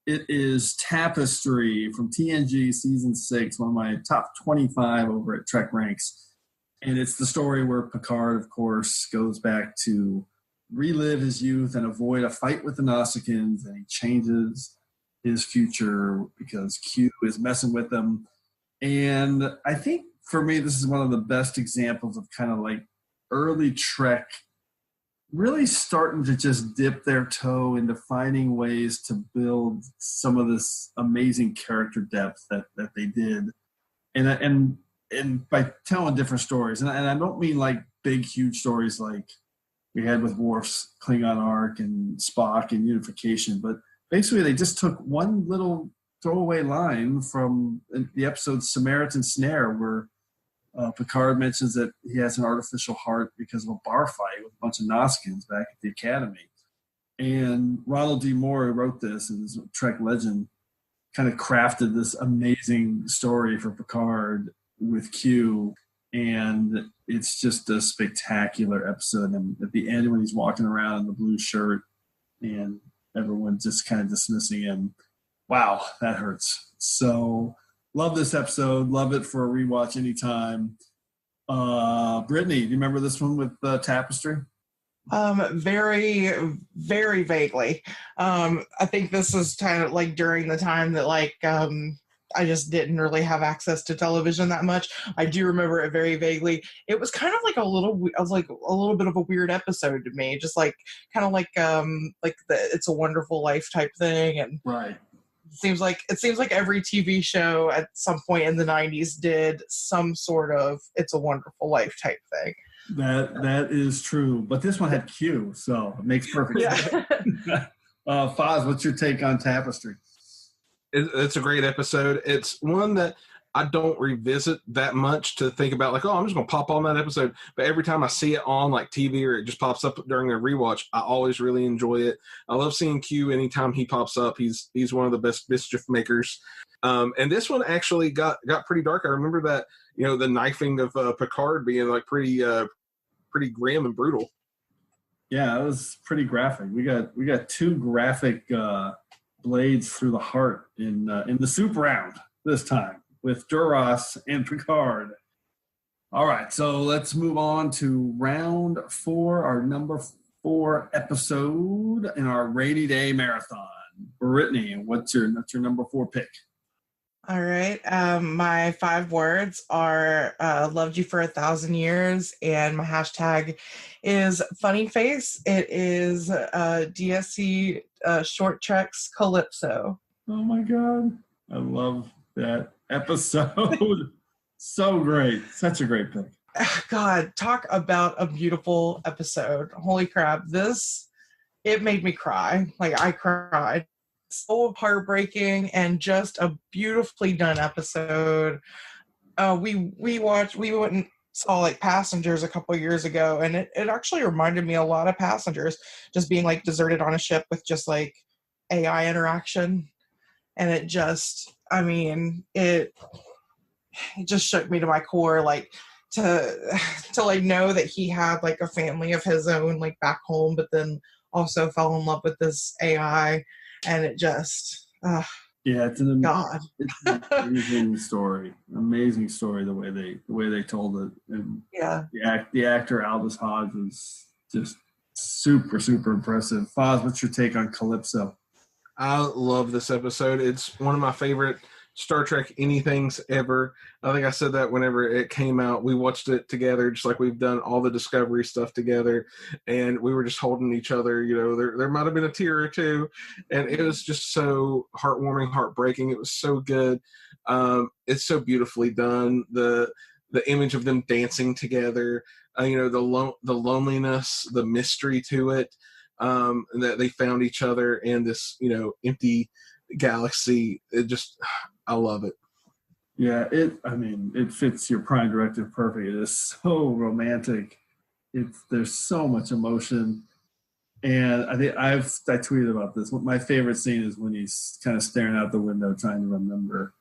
It is Tapestry from TNG Season 6, one of my top 25 over at TrekRanks. And it's the story where Picard, of course, goes back to relive his youth and avoid a fight with the Nausicaans, and he changes his future because Q is messing with him. And I think, for me, this is one of the best examples of kind of like early Trek really starting to just dip their toe into finding ways to build some of this amazing character depth that they did. And by telling different stories, and I don't mean like big, huge stories like we had with Worf's Klingon arc and Spock and Unification, but basically they just took one little throwaway line from the episode Samaritan Snare, where Picard mentions that he has an artificial heart because of a bar fight with a bunch of Nausicaans back at the Academy. And Ronald D. Moore, who wrote this and is a Trek legend, kind of crafted this amazing story for Picard with Q, and it's just a spectacular episode. And at the end, when he's walking around in the blue shirt and everyone's just kind of dismissing him, wow, that hurts. So love this episode. Love it for a rewatch anytime. Brittany, do you remember this one with Tapestry? Very, very vaguely. I think this was kind of like during the time that I just didn't really have access to television that much. I do remember it very vaguely. It was kind of like a little bit of a weird episode to me, just like kind of like the It's a Wonderful Life type thing. And right. It seems like every TV show at some point in the 90s did some sort of It's a Wonderful Life type thing. That is true. But this one had Q, so it makes perfect sense. Foz, what's your take on Tapestry? It's a great episode. It's one that I don't revisit that much to think about, like, oh, I'm just going to pop on that episode. But every time I see it on like TV or it just pops up during a rewatch, I always really enjoy it. I love seeing Q anytime he pops up. He's one of the best mischief makers. And this one actually got pretty dark. I remember that, the knifing of Picard being like pretty grim and brutal. Yeah, it was pretty graphic. We got 2 graphic blades through the heart in the soup round this time with Duras and Picard. All right, so let's move on to round 4, our number 4 episode in our rainy day marathon. Brittany, what's your number 4 pick? All right. My 5 words are loved you for 1,000 years, and my hashtag is funny face. It is DSC Short Trek's Calypso. Oh my God. I love that episode. So great. Such a great pick. God, talk about a beautiful episode. Holy crap. It made me cry. Like, I cried. So heartbreaking and just a beautifully done episode. We went and saw like Passengers a couple years ago, and it actually reminded me a lot of Passengers, just being like deserted on a ship with just like AI interaction. And it just, I mean, it just shook me to my core, like to like know that he had like a family of his own like back home, but then also fell in love with this AI, and it just it's an God. It's an amazing story. Amazing story the way they told it. And the actor Aldous Hodge was just super impressive. Foz, what's your take on Calypso? I love this episode. It's one of my favorite Star Trek anythings ever. I think I said that whenever it came out. We watched it together, just like we've done all the Discovery stuff together, and we were just holding each other. You know, there might have been a tear or two, and it was just so heartwarming, heartbreaking. It was so good. It's so beautifully done. The image of them dancing together, the loneliness, the mystery to it, and that they found each other in this, empty galaxy. I love it. Yeah, it fits your Prime Directive perfect. It is so romantic. There's so much emotion, and I think I tweeted about this. My favorite scene is when he's kind of staring out the window, trying to remember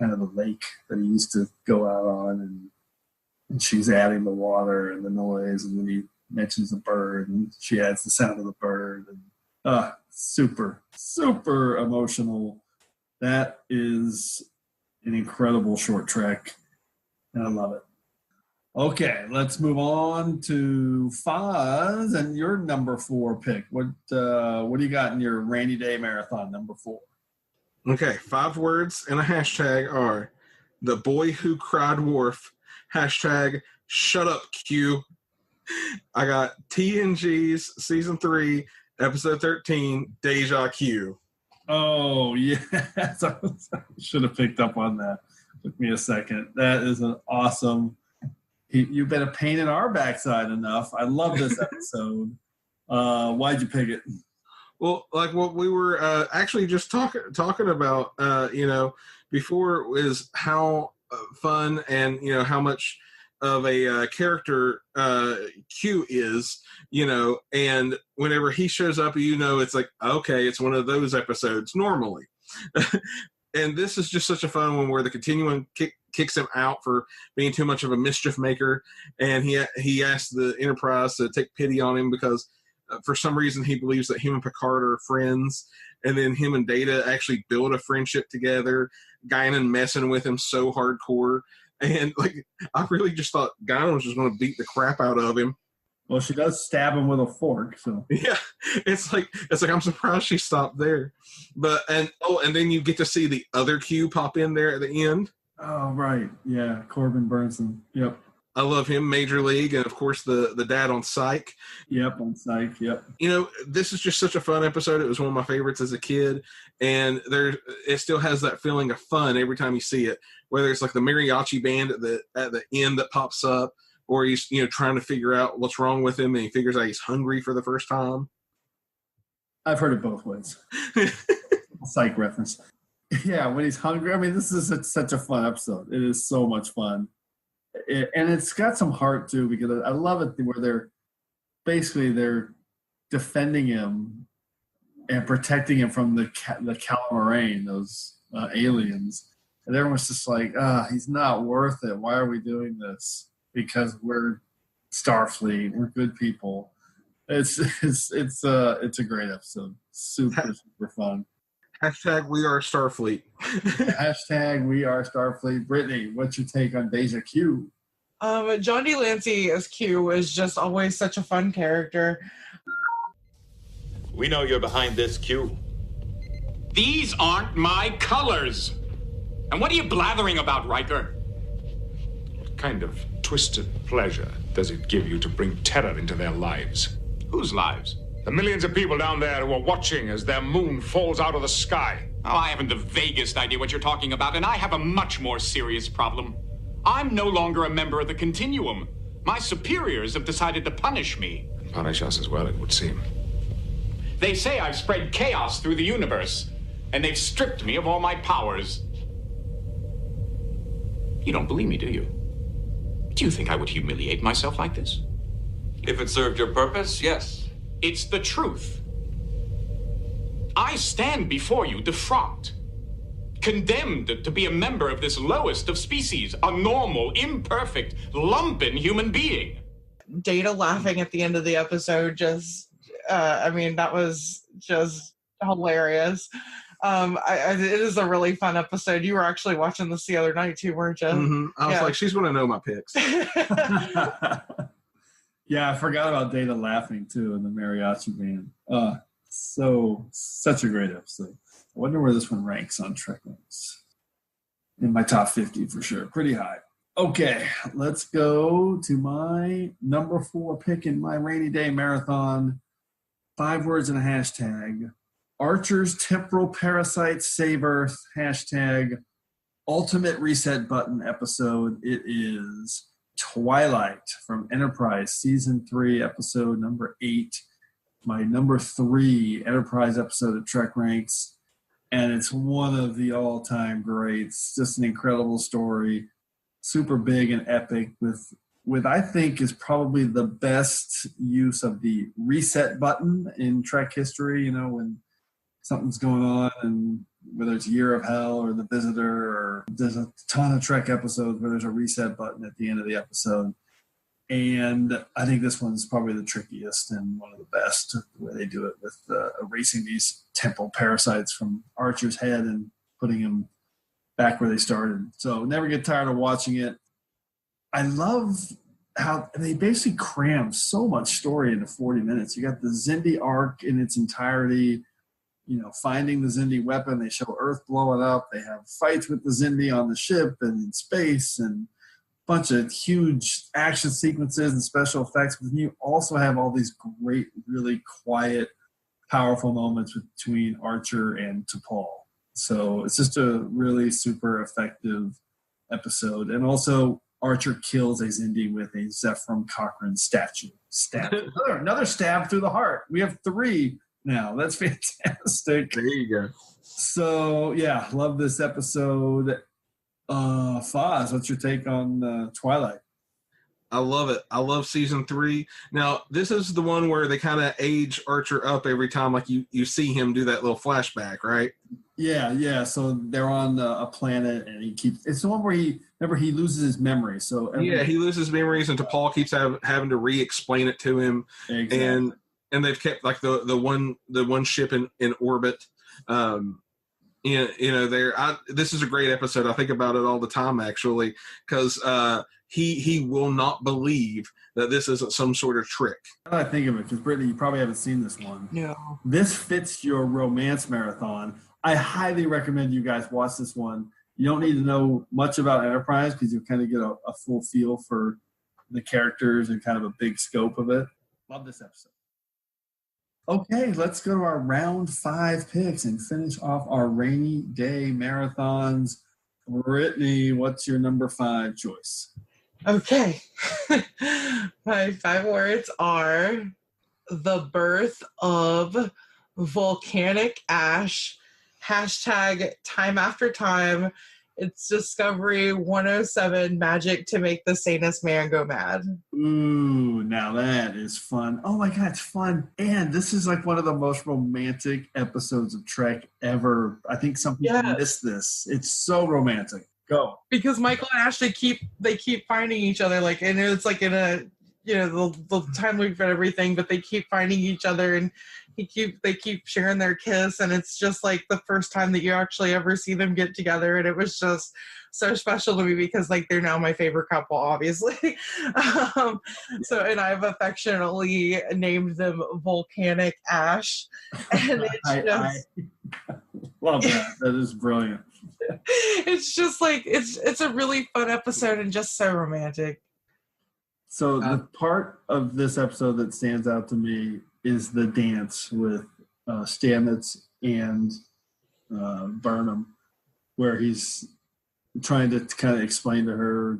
kind of the lake that he used to go out on, and she's adding the water and the noise, and then he mentions the bird, and she adds the sound of the bird, and super emotional. That is an incredible short trek, and I love it. Okay, let's move on to Foz and your number 4 pick. What do you got in your rainy day marathon number 4? Okay, 5 words and a hashtag are the boy who cried Worf, hashtag shut up Q. I got TNG's season 3, episode 13, Deja Q. Oh, yes. I should have picked up on that. Took me a second. That is an awesome. You've been a pain in our backside enough. I love this episode. Why'd you pick it? Well, like what we were actually just talking about, before is how fun and, how much of a character Q is, and whenever he shows up, it's like, okay, it's one of those episodes normally. And this is just such a fun one where the Continuum kicks him out for being too much of a mischief maker, and he asks the Enterprise to take pity on him because for some reason he believes that him and Picard are friends, and then him and Data actually build a friendship together. Guinan messing with him so hardcore. And I really just thought Guinan was just going to beat the crap out of him. Well, she does stab him with a fork, so yeah, it's like I'm surprised she stopped there. And then you get to see the other Q pop in there at the end. Oh right, yeah, Corbin Burnson. Yep, I love him, Major League, and of course the dad on Psych. Yep, on Psych. Yep. This is just such a fun episode. It was one of my favorites as a kid, and it still has that feeling of fun every time you see it. Whether it's like the mariachi band at the end that pops up, or he's trying to figure out what's wrong with him, and he figures out he's hungry for the first time. I've heard it both ways. Psych reference. Yeah, when he's hungry. I mean, this is such a fun episode. It is so much fun. And it's got some heart too, because I love it where they're defending him and protecting him from the Calamarain, those aliens, and everyone's just like, he's not worth it. Why are we doing this? Because we're Starfleet. We're good people. It's a great episode. Super fun. Hashtag we are Starfleet. Hashtag we are Starfleet. Brittany, what's your take on Deja Q? John D. Lancey as Q is just always such a fun character. We know you're behind this, Q. These aren't my colors. And what are you blathering about, Riker? What kind of twisted pleasure does it give you to bring terror into their lives? Whose lives? The millions of people down there who are watching as their moon falls out of the sky. Oh, I haven't the vaguest idea what you're talking about, and I have a much more serious problem. I'm no longer a member of the Continuum. My superiors have decided to punish me. And punish us as well, it would seem. They say I've spread chaos through the universe, and they've stripped me of all my powers. You don't believe me, do you? Do you think I would humiliate myself like this? If it served your purpose, yes. It's the truth. I stand before you defrocked, condemned to be a member of this lowest of species, a normal, imperfect, lumpen human being. Data laughing at the end of the episode that was just hilarious. It is a really fun episode. You were actually watching this the other night too, weren't you? Mm-hmm. I was like, she's going to know my picks. Yeah, I forgot about Data laughing too in the mariachi band. Such a great episode. I wonder where this one ranks on TrekRanks. In my top 50 for sure. Pretty high. Okay, let's go to my number 4 pick in my rainy day marathon. 5 words and a hashtag. Archer's temporal parasites save Earth. Hashtag ultimate reset button episode. It is Twilight from Enterprise, Season 3, Episode number 8. My number 3 Enterprise episode of TrekRanks. And it's one of the all-time greats. Just an incredible story. Super big and epic with I think is probably the best use of the reset button in Trek history. You know, when something's going on and whether it's Year of Hell or The Visitor, or there's a ton of Trek episodes where there's a reset button at the end of the episode. And I think this one's probably the trickiest and one of the best, the way they do it with erasing these temporal parasites from Archer's head and putting him back where they started. So never get tired of watching it. I love how they basically cram so much story into 40 minutes. You got the Xindi arc in its entirety, you know, finding the Xindi weapon. They show Earth blowing up. They have fights with the Xindi on the ship and in space, and a bunch of huge action sequences and special effects. But then you also have all these great, really quiet, powerful moments between Archer and T'Pol. So it's just a really super effective episode. And also, Archer kills a Xindi with a Zephram Cochrane statue. Another stab through the heart. We have 3 now. That's fantastic. There you go. So, yeah, love this episode. Foz, what's your take on Twilight? I love it. I love Season 3. Now, this is the one where they kind of age Archer up every time, like you see him do that little flashback, right? Yeah. So they're on a planet, and it's the one where he loses his memory. So he loses memories, and T'Pol keeps having to re-explain it to him. Exactly. And they've kept like the one ship in orbit. This is a great episode. I think about it all the time, actually, because he will not believe that this isn't some sort of trick. I think of it, because Brittany, you probably haven't seen this one. No. This fits your romance marathon. I highly recommend you guys watch this one. You don't need to know much about Enterprise, because you kind of get a full feel for the characters and kind of a big scope of it. Love this episode. Okay, let's go to our round 5 picks and finish off our rainy day marathons. Brittany, what's your number 5 choice? Okay. My 5 words are the birth of volcanic ash, hashtag time after time. It's Discovery 107 magic to make the sanest man go mad. Ooh, now that is fun. Oh my God, it's fun. And this is like one of the most romantic episodes of Trek ever. I think some people miss this. It's so romantic. Go. Because Michael and Ashley keep finding each other, like, and it's like in a, you know, the time loop and everything, but they keep finding each other, and they keep sharing their kiss, and it's just like the first time that you actually ever see them get together, and it was just so special to me because like they're now my favorite couple, obviously. So, and I've affectionately named them Volcanic Ash, and it's Love that. That is brilliant. It's just like it's a really fun episode and just so romantic. So the part of this episode that stands out to me is the dance with Stamets and Burnham, where he's trying to kind of explain to her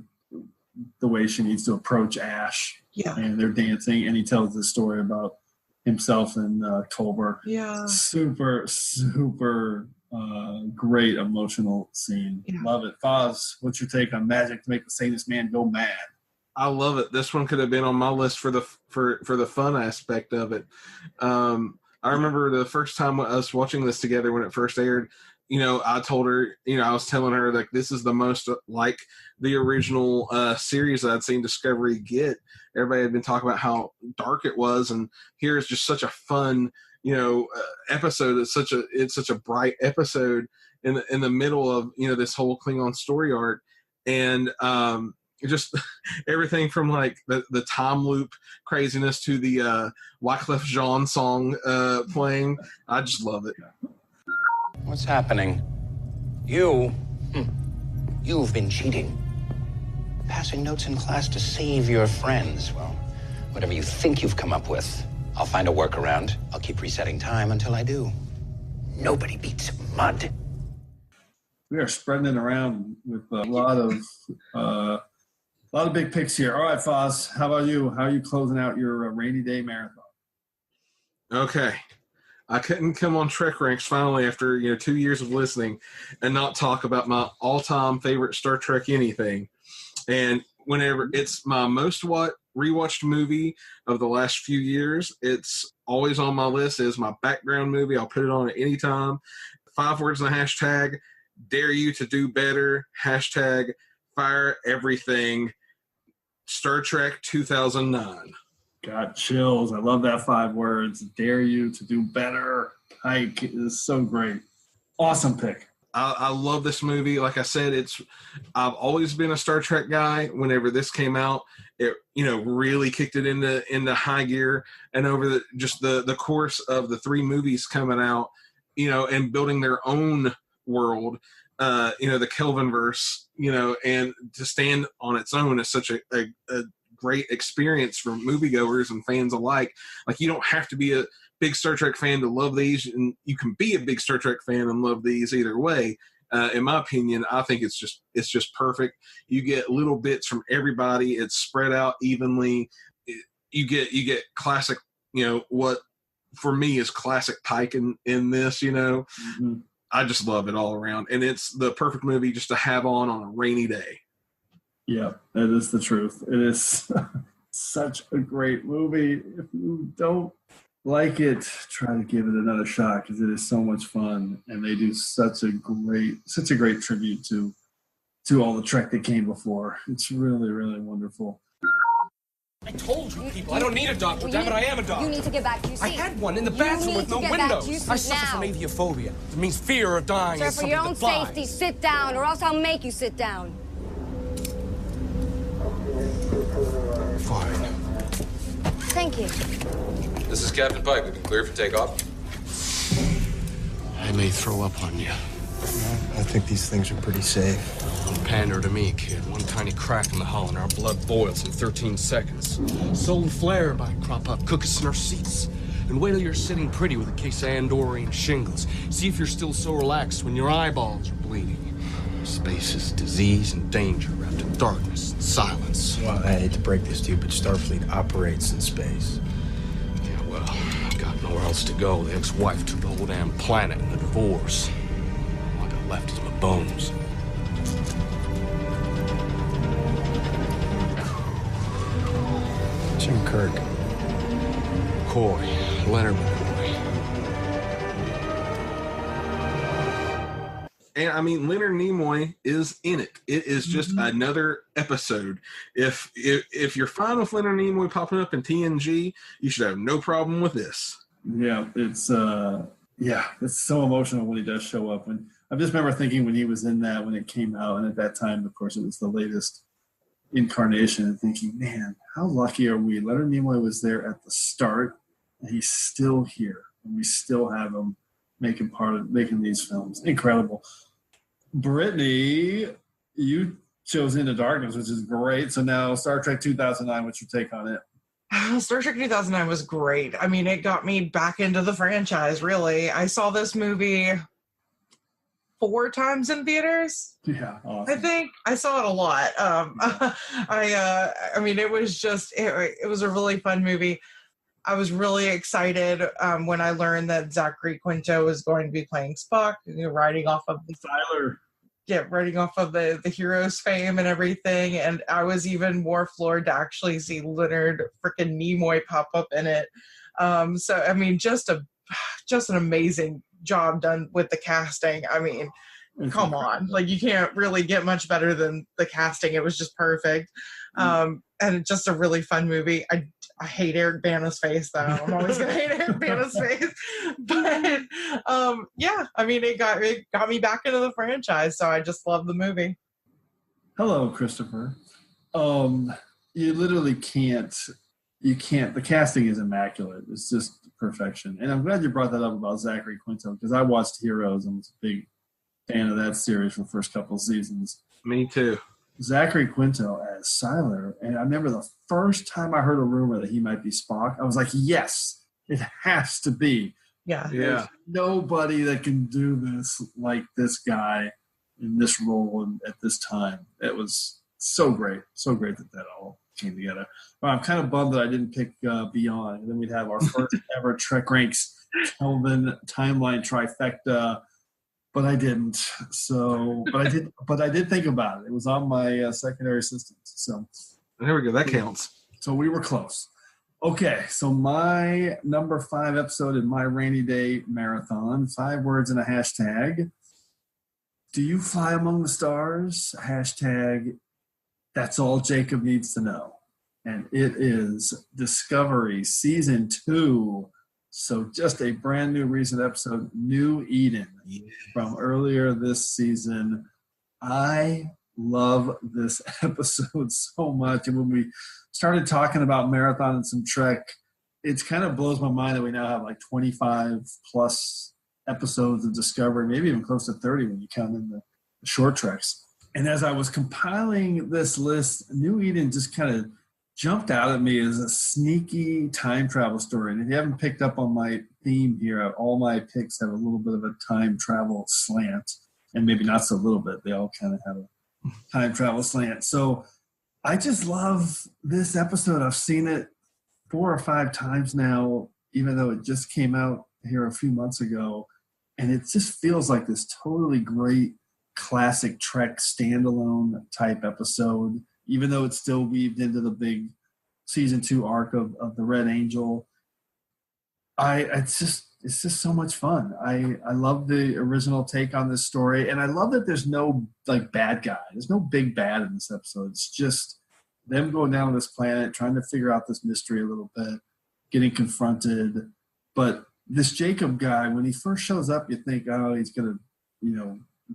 the way she needs to approach Ash. Yeah. And they're dancing, and he tells the story about himself and Culber. Yeah. Super great emotional scene. Yeah. Love it. Foz, what's your take on magic to make the sanest man go mad? I love it. This one could have been on my list for the fun aspect of it. I remember the first time us watching this together when it first aired. I told her, I was telling her like this is the most like the original series that I'd seen Discovery get. Everybody had been talking about how dark it was, and here is just such a fun, episode. It's such a bright episode in the middle of this whole Klingon story arc, and just everything from like the time loop craziness to the Wyclef Jean song playing. I just love it. What's happening? You've been cheating. Passing notes in class to save your friends. Well, whatever you think you've come up with, I'll find a workaround. I'll keep resetting time until I do. Nobody beats mud. We are spreading it around with a lot of big picks here. All right, Foz, how about you? How are you closing out your rainy day marathon? Okay. I couldn't come on TrekRanks finally after 2 years of listening and not talk about my all-time favorite Star Trek anything. And whenever it's my most rewatched movie of the last few years, it's always on my list as my background movie. I'll put it on at any time. 5 words in the hashtag, dare you to do better, hashtag fire everything, Star Trek 2009. Got chills. I love that 5 words. Dare you to do better. Hike is so great. Awesome pick. I love this movie. Like I said, I've always been a Star Trek guy. Whenever this came out, it really kicked it into high gear. And over the course of the 3 movies coming out, and building their own world, the Kelvinverse, and to stand on its own is such a great experience for moviegoers and fans alike. Like, you don't have to be a big Star Trek fan to love these, and you can be a big Star Trek fan and love these either way. In my opinion, I think it's just perfect. You get little bits from everybody. It's spread out evenly. You get classic, what for me is classic Pike in this. Mm-hmm. I just love it all around, and it's the perfect movie just to have on a rainy day. Yeah, that is the truth. It is such a great movie. If you don't like it, try to give it another shot because it is so much fun, and they do such a great tribute to all the Trek that came before. It's really, really wonderful. I told you people, I don't need a doctor. Damn it, I am a doctor. You need to get back to your seat. I had one in the bathroom with no windows. I suffer from aviophobia. It means fear of dying. Sir, for your own safety, sit down, or else I'll make you sit down. Fine. Thank you. This is Captain Pike. We've been cleared for takeoff. I may throw up on you. I think these things are pretty safe. Don't pander to me, kid. One tiny crack in the hull and our blood boils in 13 seconds. Solar flare might crop up, cook us in our seats. And wait till you're sitting pretty with a case of Andorian shingles. See if you're still so relaxed when your eyeballs are bleeding. Space is disease and danger wrapped in darkness and silence. Well, I hate to break this to you, but Starfleet operates in space. Yeah, well, I've got nowhere else to go. The ex-wife took the whole damn planet in the divorce. All I got left is my bones. Jim Kirk. Coy. Leonard McCoy. And I mean, Leonard Nimoy is in it. It is just another episode. If you're fine with Leonard Nimoy popping up in TNG, you should have no problem with this. Yeah, it's so emotional when he does show up. And I just remember thinking when he was in that when it came out, and at that time, of course, it was the latest incarnation, and thinking, man, how lucky are we? Leonard Nimoy was there at the start, and he's still here, and we still have him making these films. Incredible. Brittany, you chose Into Darkness, which is great. So now Star Trek 2009, what's your take on it? Star Trek 2009 was great. I mean, it got me back into the franchise, really. I saw this movie 4 times in theaters. Yeah, awesome. I think I saw it a lot. I mean, it was just, it was a really fun movie. I was really excited when I learned that Zachary Quinto was going to be playing Spock, riding off of the Heroes fame and everything. And I was even more floored to actually see Leonard freaking Nimoy pop up in it. So I mean, just an amazing job done with the casting. I mean, come on, like you can't really get much better than the casting. It was just perfect. And just a really fun movie. I hate Eric Bana's face though. I'm always gonna hate Eric Bana's face. But yeah, I mean it got me back into the franchise, so I just love the movie. Hello, Christopher. You literally can't the casting is immaculate. It's just perfection. And I'm glad you brought that up about Zachary Quinto, because I watched Heroes and was a big fan of that series for the first couple of seasons. Me too. Zachary Quinto as Siler, and I remember the first time I heard a rumor that he might be Spock, I was like, yes, it has to be. Yeah. There's nobody that can do this like this guy in this role and at this time. It was so great that all came together. Well, I'm kind of bummed that I didn't pick Beyond, and then we'd have our first ever TrekRanks Kelvin timeline trifecta. But I didn't. So, but I did think about it. It was on my secondary systems. So there we go. That counts. So we were close. Okay. So my number 5 episode in my rainy day marathon, 5 words and a hashtag. Do you fly among the stars? Hashtag that's all Jacob needs to know. And it is Discovery Season 2. So just a brand new recent episode, New Eden, from earlier this season. I love this episode so much. And when we started talking about Marathon and some Trek, it kind of blows my mind that we now have like 25 plus episodes of Discovery, maybe even close to 30 when you count in the short treks. And as I was compiling this list, New Eden just kind of jumped out at me as a sneaky time travel story. And if you haven't picked up on my theme here, all my picks have a little bit of a time travel slant, and maybe not so little bit. They all kind of have a time travel slant. So I just love this episode. I've seen it 4 or 5 times now, even though it just came out here a few months ago. And it just feels like this totally great classic Trek standalone type episode, even though it's still weaved into the big season 2 arc of the Red Angel. It's just so much fun. I love the original take on this story, and I love that there's no like bad guy. There's no big bad in this episode. It's just them going down to this planet, trying to figure out this mystery a little bit, getting confronted. But this Jacob guy, when he first shows up, you think, oh, he's gonna,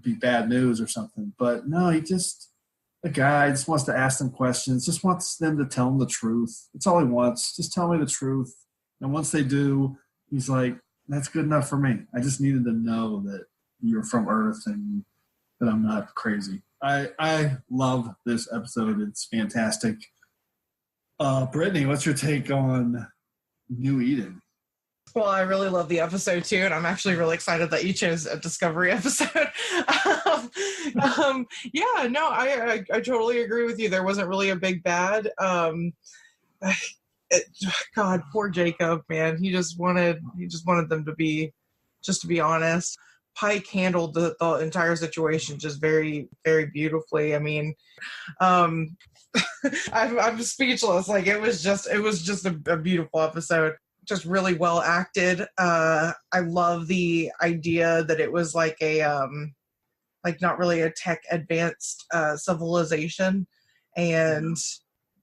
be bad news or something. But no, the guy just wants to ask them questions, just wants them to tell him the truth. That's all he wants. Just tell me the truth. And once they do, he's like, that's good enough for me. I just needed to know that you're from Earth and that I'm not crazy. I love this episode. It's fantastic. Brittany, what's your take on New Eden? Well, I really love the episode too, and I'm actually really excited that you chose a Discovery episode. Yeah, no, I totally agree with you. There wasn't really a big bad. God, poor Jacob, man. He just wanted them to be honest. Pike handled the entire situation just very, very beautifully. I mean, I'm speechless. Like it was just a beautiful episode. Just really well acted. I love the idea that it was like a like not really a tech advanced civilization, and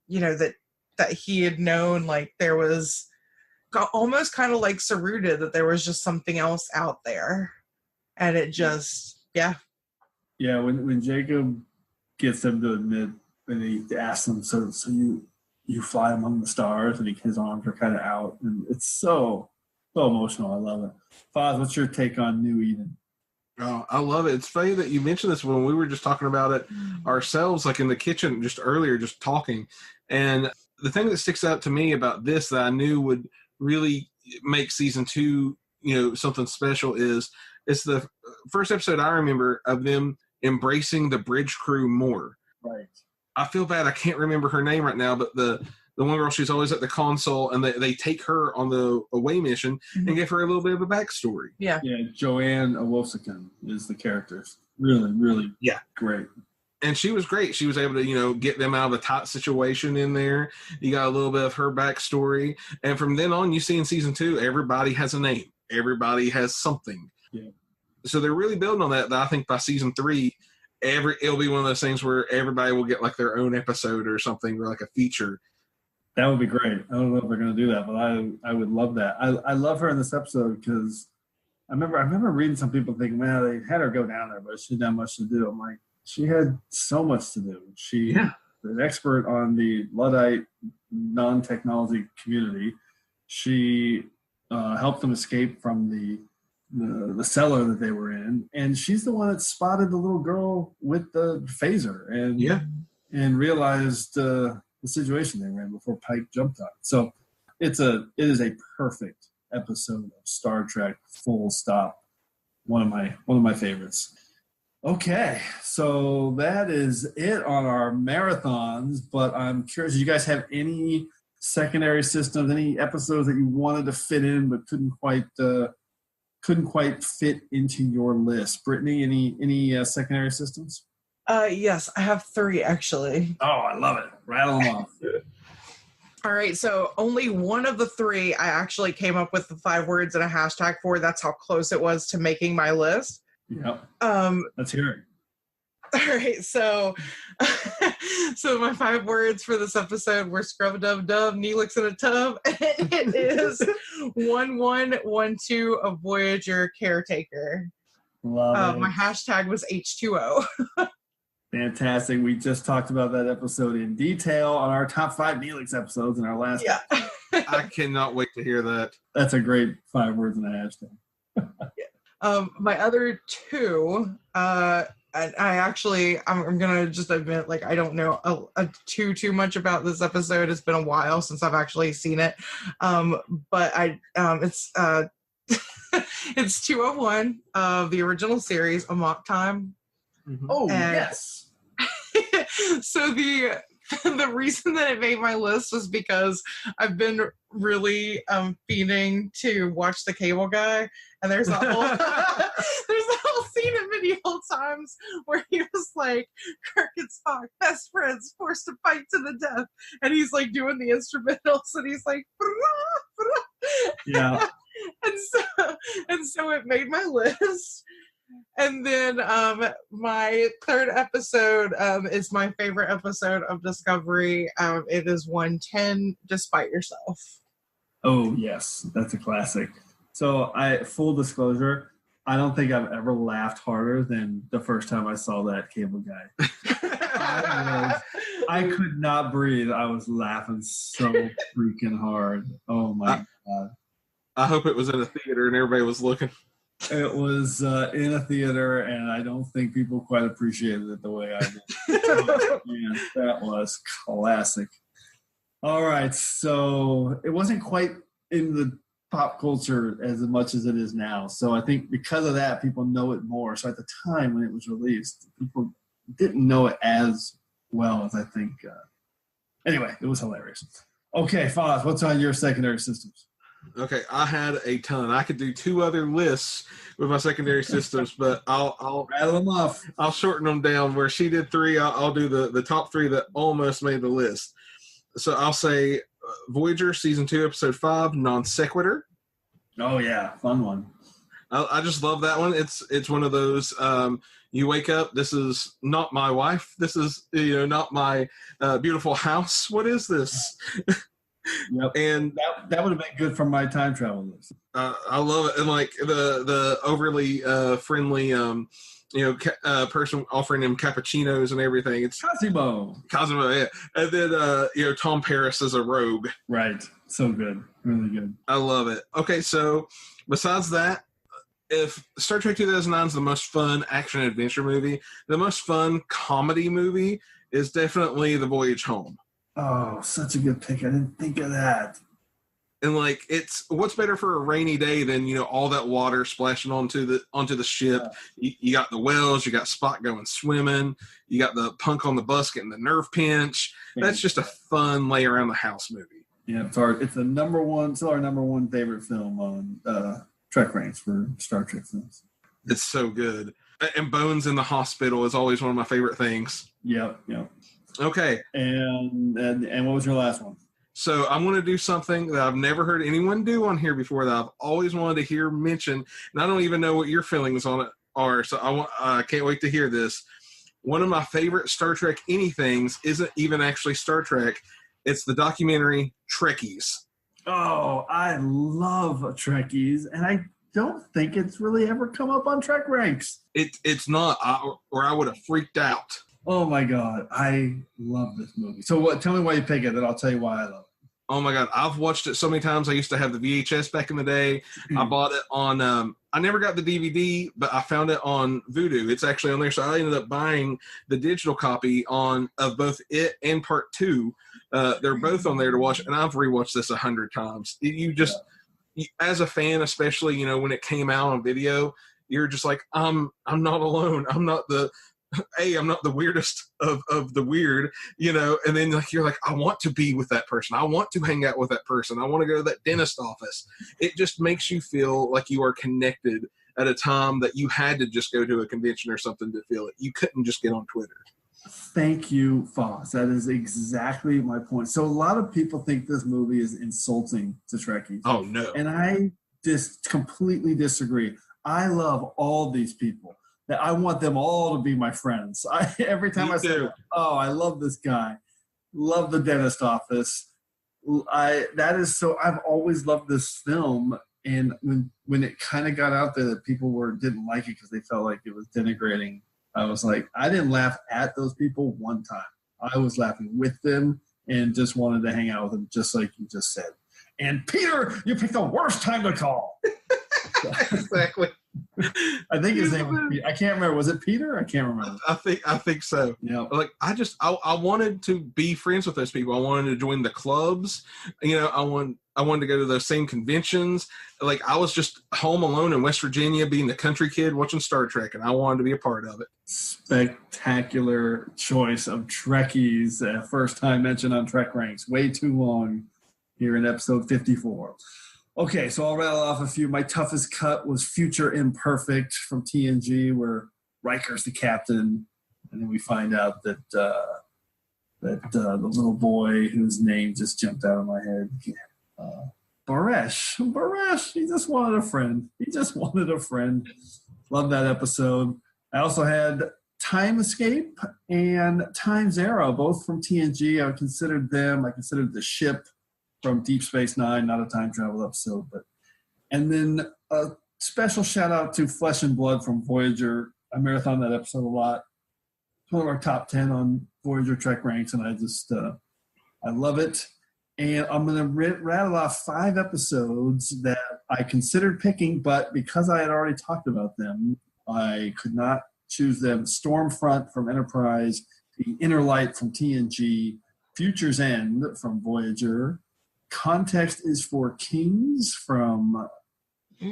that he had known like there was almost kind of like Saruda, that there was just something else out there, and it just when Jacob gets them to admit, and he asks them, so you fly among the stars, and his arms are kind of out, and it's so So emotional. I love it. Foz, what's your take on New Eden? Oh, I love it. It's funny that you mentioned this when we were just talking about it ourselves, like in the kitchen just earlier, just talking. And the thing that sticks out to me about this that I knew would really make season 2, something special is it's the first episode I remember of them embracing the bridge crew more. Right. I feel bad. I can't remember her name right now, but the one girl, she's always at the console, and they take her on the away mission and give her a little bit of a backstory. Yeah. Yeah, Joanne Awosakan is the character. Really, really great. And she was great. She was able to, get them out of a tight situation in there. You got a little bit of her backstory. And from then on, you see in season 2, everybody has a name. Everybody has something. Yeah. So they're really building on that. I think by season 3, it'll be one of those things where everybody will get like their own episode or something, or like a feature. That would be great. I don't know if they're going to do that, but I would love that. I love her in this episode because I remember reading some people thinking, man, they had her go down there, but she didn't have much to do. I'm like, she had so much to do. She's an expert on the Luddite non-technology community. She helped them escape from the cellar that they were in, and she's the one that spotted the little girl with the phaser and realized the situation they were in before Pike jumped on it. So it is a perfect episode of Star Trek, full stop. One of my favorites. Okay, so that is it on our marathons, but I'm curious, do you guys have any secondary systems, any episodes that you wanted to fit in but couldn't quite fit into your list? Brittany, any secondary systems? Yes, I have 3 actually. Oh, I love it. Rattle them off. All right, so only one of the 3 I actually came up with the 5 words and a hashtag for. That's how close it was to making my list. Yep. Let's hear it. All right, so my 5 words for this episode were scrub-a-dub-dub, Neelix in a tub, and it is 1112 of Voyager Caretaker. Love it. My hashtag was H2O. Fantastic. We just talked about that episode in detail on our top 5 Neelix episodes in our last episode. I cannot wait to hear that. That's a great 5 words and a hashtag. My other 2, I'm gonna just admit, like, I don't know too much about this episode. It's been a while since I've actually seen it, but it's 201 of the original series, Amok Time. Mm-hmm. Oh, yes. So the reason that it made my list was because I've been really fiending to watch The Cable Guy, and there's a whole scene in Medieval Times where he was like, Kirk and Spock, best friends, forced to fight to the death, and he's like doing the instrumentals, and he's like, yeah. and so it made my list. And then my 3rd episode is my favorite episode of Discovery. It is 110, Despite Yourself. Oh, yes. That's a classic. So full disclosure, I don't think I've ever laughed harder than the first time I saw that Cable Guy. I could not breathe. I was laughing so freaking hard. Oh, my God. I hope it was in a theater and everybody was looking. It was in a theater, and I don't think people quite appreciated it the way I did. Man, that was classic. All right, so it wasn't quite in the pop culture as much as it is now. So I think because of that, people know it more. So at the time when it was released, people didn't know it as well as I think. Anyway, it was hilarious. Okay, Foz, what's on your secondary systems? Okay, I had a ton. I could do 2 other lists with my secondary systems, but I'll rattle them off. I'll shorten them down. Where she did 3, I'll do the top 3 that almost made the list. So I'll say Voyager Season 2, Episode 5, Non Sequitur. Oh yeah, fun one. I just love that one. It's one of those. You wake up. This is not my wife. This is not my beautiful house. What is this? Yep. And that would have been good for my time travel list. I love it, and like the overly friendly person offering him cappuccinos and everything. It's Cosimo, yeah. And then Tom Paris as a rogue. Right. So good. Really good. I love it. Okay, so besides that, if Star Trek 2009 is the most fun action adventure movie, the most fun comedy movie is definitely The Voyage Home. Oh, such a good pick. I didn't think of that. And like, it's what's better for a rainy day than all that water splashing onto the ship. Yeah. You got the Wells, you got Spock going swimming, you got the punk on the bus getting the nerve pinch. Yeah. That's just a fun lay around the house movie. Yeah, it's the still our number one favorite film on TrekRanks for Star Trek films. It's so good. And Bones in the hospital is always one of my favorite things. Yep. Okay. And what was your last one? So I'm going to do something that I've never heard anyone do on here before that I've always wanted to hear mentioned, and I don't even know what your feelings on it are, so I can't wait to hear this. One of my favorite Star Trek anythings isn't even actually Star Trek. It's the documentary Trekkies. Oh, I love Trekkies, and I don't think it's really ever come up on TrekRanks. It's not, or I would have freaked out. Oh my God, I love this movie. So tell me why you pick it, then I'll tell you why I love it. Oh my God, I've watched it so many times. I used to have the VHS back in the day. I bought it on, I never got the DVD, but I found it on Vudu. It's actually on there, so I ended up buying the digital copy of both it and Part 2. They're both on there to watch, and I've rewatched this 100 times. You as a fan, especially, when it came out on video, you're just like, I'm not alone. I'm not the weirdest of the weird, and then you're like, I want to be with that person. I want to hang out with that person. I want to go to that dentist office. It just makes you feel like you are connected at a time that you had to just go to a convention or something to feel it. You couldn't just get on Twitter. Thank you, Foz. That is exactly my point. So a lot of people think this movie is insulting to Trekkies. Oh, no. And I just completely disagree. I love all these people. I want them all to be my friends. Every time I say, oh, I love this guy, love the dentist office. I've always loved this film. And when it kind of got out there that people didn't like it because they felt like it was denigrating, I was like, I didn't laugh at those people one time. I was laughing with them and just wanted to hang out with them, just like you just said. And Peter, you picked the worst time to call. Exactly. I think his name was Peter. I can't remember. Was it Peter? I can't remember. I think so. Yeah. Like I wanted to be friends with those people. I wanted to join the clubs. I wanted to go to those same conventions. Like I was just home alone in West Virginia, being the country kid watching Star Trek, and I wanted to be a part of it. Spectacular choice of Trekkies. First time mentioned on TrekRanks. Way too long here in episode 54. Okay, so I'll rattle off a few. My toughest cut was Future Imperfect from TNG, where Riker's the captain, and then we find out that the little boy whose name just jumped out of my head, Baresh, he just wanted a friend. Love that episode. I also had Time Escape and Time Zero, both from TNG. I considered the ship from Deep Space Nine, not a time travel episode, and then a special shout out to Flesh and Blood from Voyager. I marathoned that episode a lot. It's one of our top 10 on Voyager TrekRanks, and I love it. And I'm going to rattle off 5 episodes that I considered picking, but because I had already talked about them, I could not choose them. Stormfront from Enterprise, The Inner Light from TNG, Future's End from Voyager, Context is for Kings from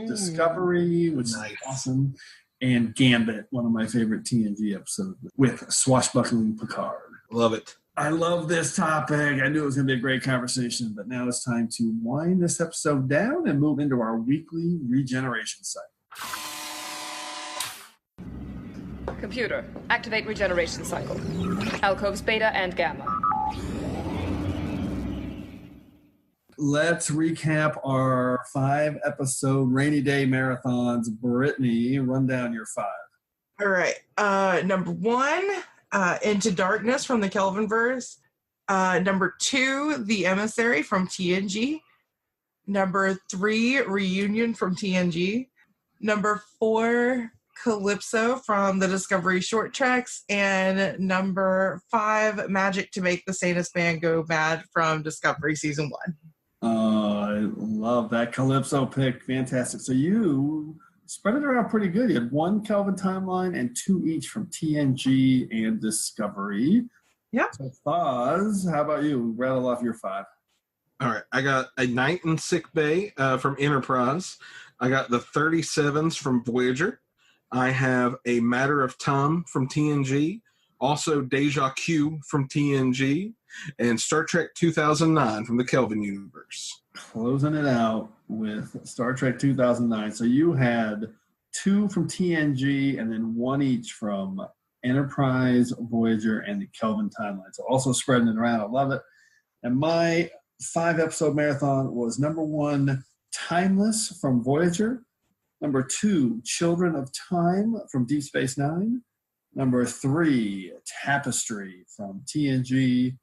Discovery, which is awesome, and Gambit, one of my favorite TNG episodes with swashbuckling Picard. Love it. I love this topic. I knew it was going to be a great conversation, but now it's time to wind this episode down and move into our weekly regeneration cycle. Computer, activate regeneration cycle. Alcoves beta and gamma. Let's recap our 5-episode rainy day marathons. Brittany, run down your 5. All right. Number 1, Into Darkness from the Kelvinverse. Number 2, The Emissary from TNG. Number 3, Reunion from TNG. Number 4, Calypso from the Discovery short tracks, and number 5, Magic to Make the Sanus Band Go Mad from Discovery Season 1. I love that Calypso pick. Fantastic. So you spread it around pretty good. You had 1 Kelvin timeline and 2 each from TNG and Discovery. Yep. So Foz, how about you? Rattle off your 5. All right. I got A Night in Sick Bay from Enterprise. I got the 37s from Voyager. I have A Matter of Time from TNG. Also Deja Q from TNG. And Star Trek 2009 from the Kelvin universe. Closing it out with Star Trek 2009. So you had 2 from TNG and then 1 each from Enterprise, Voyager, and the Kelvin timeline. So also spreading it around. I love it. And my 5-episode marathon was number 1, Timeless from Voyager. Number 2, Children of Time from Deep Space Nine. Number 3, Tapestry from TNG.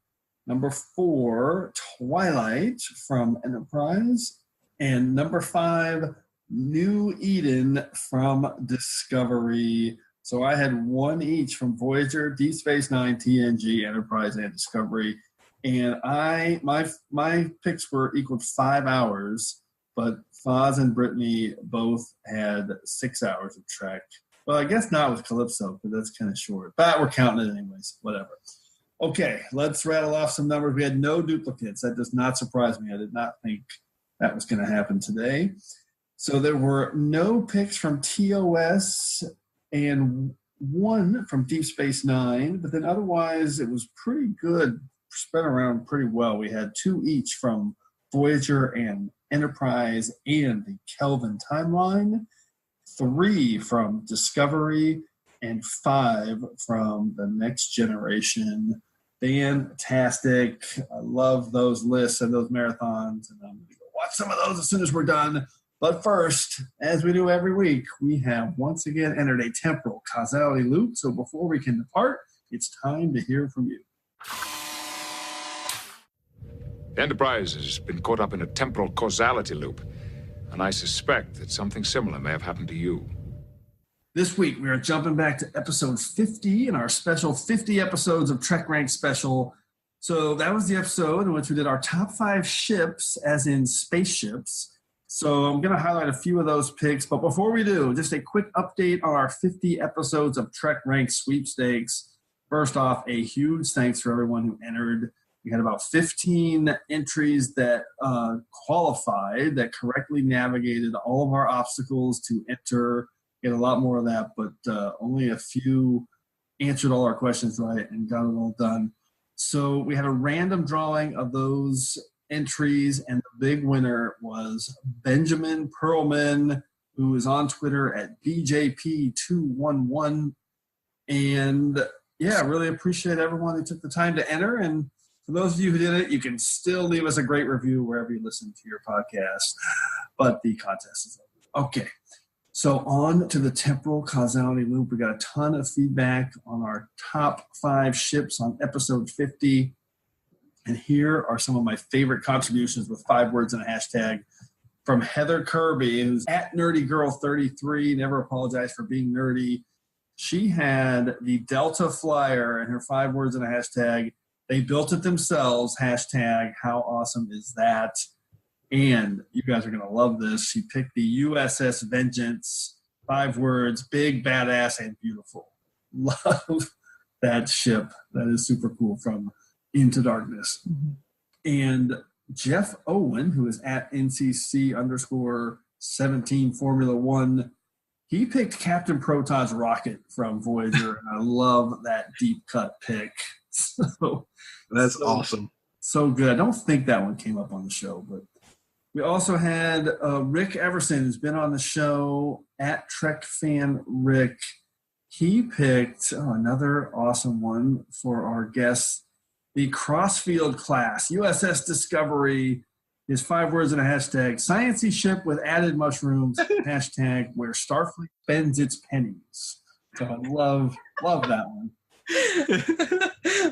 Number 4, Twilight from Enterprise. And number 5, New Eden from Discovery. So I had 1 each from Voyager, Deep Space Nine, TNG, Enterprise, and Discovery. And my picks were equal to 5 hours, but Foz and Brittany both had 6 hours of Trek. Well, I guess not with Calypso, because that's kind of short. But we're counting it anyways, whatever. Okay, let's rattle off some numbers. We had no duplicates. That does not surprise me. I did not think that was going to happen today. So there were no picks from TOS and 1 from Deep Space Nine, but then otherwise it was pretty good, spread around pretty well. We had 2 each from Voyager and Enterprise and the Kelvin timeline, 3 from Discovery, and 5 from the Next Generation. Fantastic. I love those lists and those marathons, and I'm going to go watch some of those as soon as we're done. But first, as we do every week, we have once again entered a temporal causality loop. So before we can depart, it's time to hear from you. The Enterprise has been caught up in a temporal causality loop, and I suspect that something similar may have happened to you. This week, we are jumping back to episode 50 in our special 50 episodes of TrekRanks special. So that was the episode in which we did our top 5 ships, as in spaceships. So I'm going to highlight a few of those picks. But before we do, just a quick update on our 50 episodes of TrekRanks sweepstakes. First off, a huge thanks for everyone who entered. We had about 15 entries that qualified, that correctly navigated all of our obstacles to enter. Get a lot more of that, but only a few answered all our questions right and got it all done. So we had a random drawing of those entries, and the big winner was Benjamin Perlman, who is on Twitter at BJP211. And yeah, really appreciate everyone who took the time to enter. And for those of you who did it, you can still leave us a great review wherever you listen to your podcast. But the contest is over. Okay. So on to the temporal causality loop. We got a ton of feedback on our top 5 ships on episode 50. And here are some of my favorite contributions with 5 words and a hashtag from Heather Kirby, who's at NerdyGirl33. Never apologize for being nerdy. She had the Delta Flyer and her 5 words and a hashtag. They built it themselves. Hashtag, how awesome is that? And you guys are going to love this. She picked the USS Vengeance. 5 words, big, badass, and beautiful. Love that ship. That is super cool, from Into Darkness. Mm-hmm. And Jeff Owen, who is at NCC_17 Formula 1, he picked Captain Proton's rocket from Voyager. And I love that deep cut pick. So that's awesome. So good. I don't think that one came up on the show, but we also had Rick Everson, who's been on the show, at Trek Fan Rick. He picked another awesome one for our guests, the Crossfield class, USS Discovery. His 5 words and a hashtag, sciencey ship with added mushrooms, hashtag where Starfleet spends its pennies. So I love that one.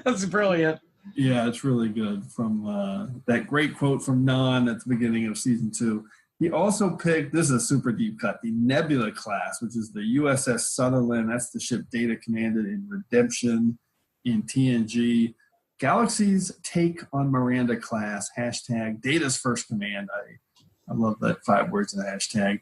That's brilliant. Yeah, it's really good. From that great quote from Non at the beginning of season 2. He also picked, this is a super deep cut, the Nebula class, which is the USS Sutherland. That's the ship Data commanded in Redemption in TNG. Galaxy's take on Miranda class, hashtag Data's first command. I love that 5 words in the hashtag.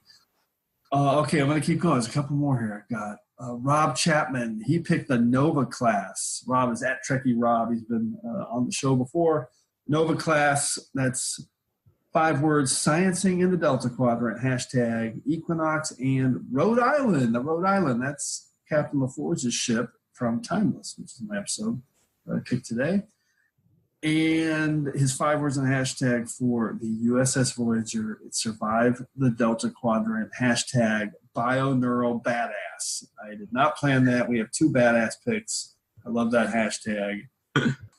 Okay, I'm going to keep going. There's a couple more here. I got Rob Chapman. He picked the Nova class. Rob is at Trekkie Rob. He's been on the show before. Nova class, that's 5 words, sciencing in the Delta Quadrant, hashtag Equinox and Rhode Island. The Rhode Island, that's Captain LaForge's ship from Timeless, which is my episode that I picked today. And his 5 words in the hashtag for the USS Voyager, it survived the Delta Quadrant, hashtag Bioneural Badass. I did not plan that. We have 2 badass picks. I love that hashtag.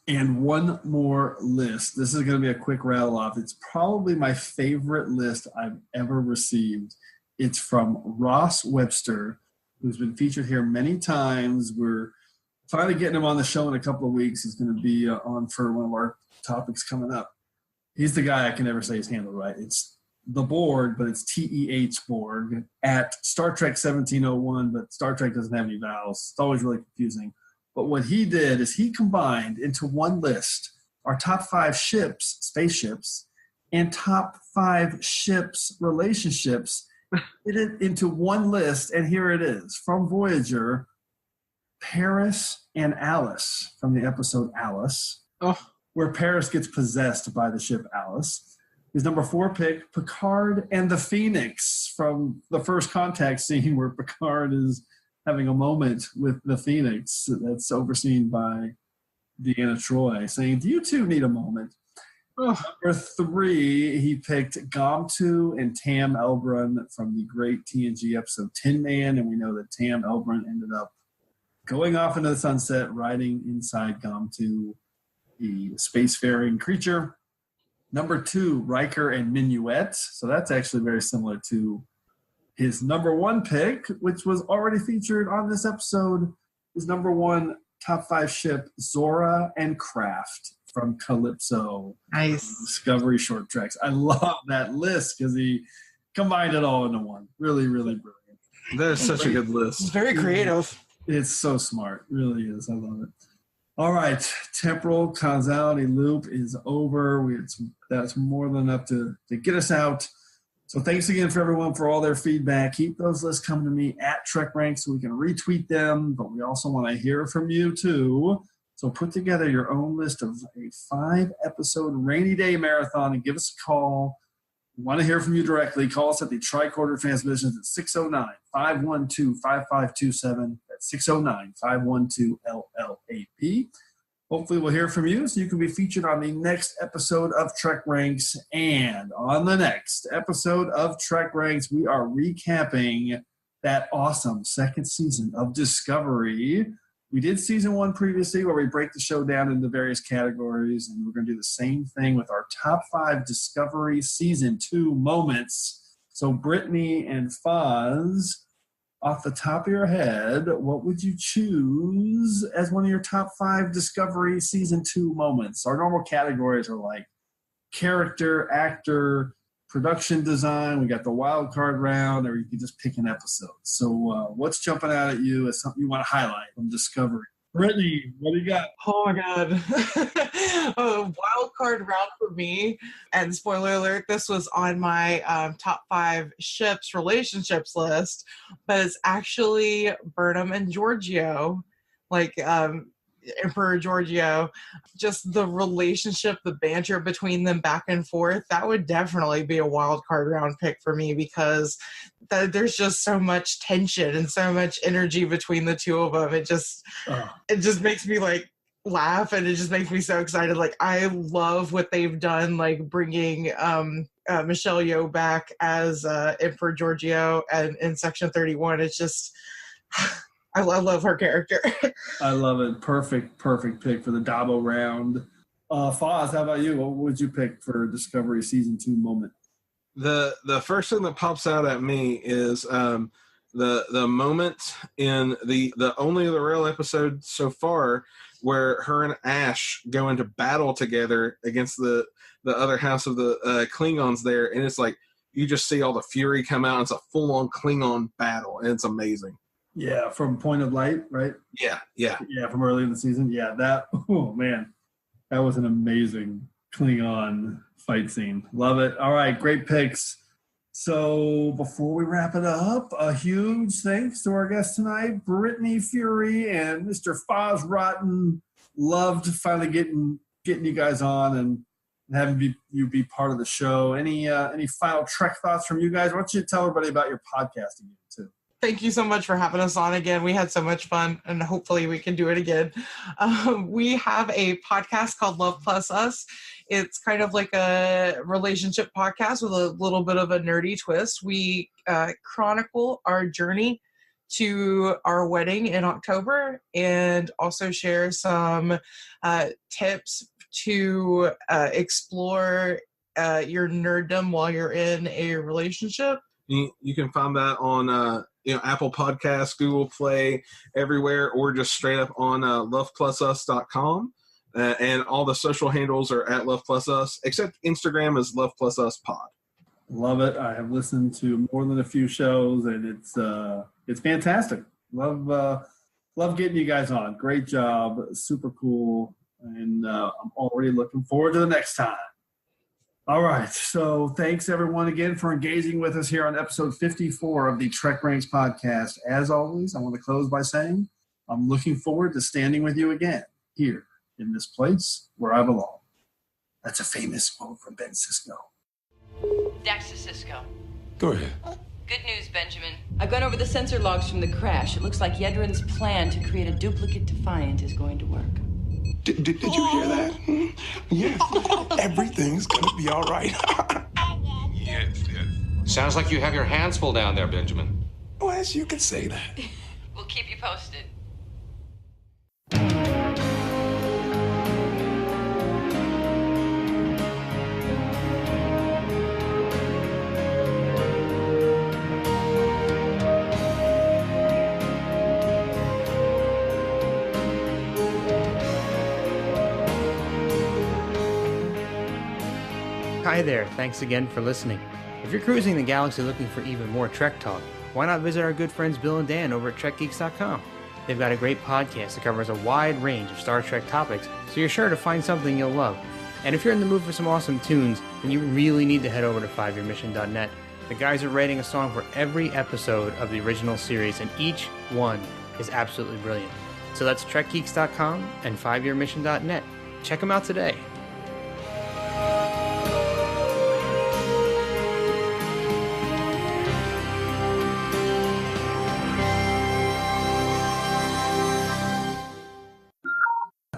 And one more list. This is going to be a quick rattle off. It's probably my favorite list I've ever received. It's from Ross Webster, who's been featured here many times. We're finally getting him on the show in a couple of weeks. He's going to be on for one of our topics coming up. He's the guy I can never say his handle right. It's the Borg, but it's TEH Borg at Star Trek 1701, but Star Trek doesn't have any vowels. It's always really confusing. But what he did is he combined into one list our top 5 ships, spaceships, and top 5 ships, relationships, did it into one list, and here it is. From Voyager, Paris and Alice, from the episode Alice, where Paris gets possessed by the ship Alice. His number 4 pick, Picard and the Phoenix, from the first contact scene where Picard is having a moment with the Phoenix that's overseen by Deanna Troi, saying, do you two need a moment? Number 3, he picked Gomtu and Tam Elbrun from the great TNG episode Tin Man, and we know that Tam Elbrun ended up going off into the sunset, riding inside Gomtu, the spacefaring creature. Number 2, Riker and Minuet. So that's actually very similar to his number 1 pick, which was already featured on this episode. His number 1 top 5 ship, Zora and Kraft from Calypso. Nice. Discovery short tracks. I love that list because he combined it all into one. Really, really brilliant. That is such a good list. It's very creative. It's so smart. It really is. I love it. All right. Temporal causality loop is over. That's more than enough to get us out. So thanks again for everyone for all their feedback. Keep those lists coming to me at TrekRanks so we can retweet them, but we also want to hear from you too. So put together your own list of a 5-episode rainy day marathon and give us a call. We want to hear from you directly. Call us at the Tricorder Transmissions at 609-512-5527. That's 609-512-LLAP. Hopefully we'll hear from you so you can be featured on the next episode of Trek Ranks. And on the next episode of Trek Ranks, we are recapping that awesome 2nd season of Discovery. We did season 1 previously where we break the show down into various categories, and we're going to do the same thing with our top 5 Discovery season 2 moments. So Brittany and Foz, off the top of your head, what would you choose as one of your top 5 Discovery Season 2 moments? Our normal categories are like character, actor, production design. We got the wild card round, or you can just pick an episode. So what's jumping out at you as something you want to highlight from Discovery? Brittany, what do you got? Oh my God. Wild card round for me. And spoiler alert, this was on my top 5 ships relationships list, but it's actually Burnham and Giorgio. Like Emperor Giorgio, just the relationship, the banter between them back and forth, that would definitely be a wild card round pick for me because there's just so much tension and so much energy between the two of them. It just makes me like laugh, and it just makes me so excited. Like I love what they've done, like bringing Michelle Yeoh back as Emperor Giorgio and in Section 31. It's just I love her character. I love it. Perfect pick for the Dabo round. Foz, how about you? What would you pick for Discovery Season 2 moment? The first thing that pops out at me is the moment in the only the real episode so far where her and Ash go into battle together against the other house of the Klingons there, and it's like you just see all the Feury come out. It's a full-on Klingon battle, and it's amazing. Yeah, from Point of Light, right? Yeah. Yeah, from early in the season. Yeah, that was an amazing Klingon fight scene. Love it. All right, great picks. So before we wrap it up, a huge thanks to our guests tonight, Brittany Feury and Mr. Foz Rotten. Loved finally getting you guys on and having you be part of the show. Any final Trek thoughts from you guys? Why don't you tell everybody about your podcast again, too? Thank you so much for having us on again. We had so much fun, and hopefully we can do it again. We have a podcast called Love Plus Us. It's kind of like a relationship podcast with a little bit of a nerdy twist. We chronicle our journey to our wedding in October and also share some tips to explore your nerddom while you're in a relationship. You can find that on Apple Podcasts, Google Play, everywhere, or just straight up on loveplusus.com. And all the social handles are at Love Plus Us, except Instagram is Love Plus Us Pod. Love it. I have listened to more than a few shows, and it's fantastic. Love getting you guys on. Great job. Super cool. And I'm already looking forward to the next time. All right. So thanks, everyone, again for engaging with us here on episode 54 of the TrekRanks podcast. As always, I want to close by saying I'm looking forward to standing with you again here in this place where I belong. That's a famous quote from Ben Sisko. Dax to Cisco. Go ahead. Good news, Benjamin. I've gone over the sensor logs from the crash. It looks like Yedrin's plan to create a duplicate Defiant is going to work. Did you hear that? Yeah. Everything's gonna be all right. Yes. Sounds like you have your hands full down there, Benjamin. Well, as you could say that. We'll keep you posted. Hi there, thanks again for listening. If you're cruising the galaxy looking for even more Trek talk, why not visit our good friends Bill and Dan over at TrekGeeks.com? They've got a great podcast that covers a wide range of Star Trek topics, so you're sure to find something you'll love. And if you're in the mood for some awesome tunes, then you really need to head over to 5yearmission.net. The guys are writing a song for every episode of the original series, and each one is absolutely brilliant. So that's TrekGeeks.com and 5yearmission.net. Check them out today.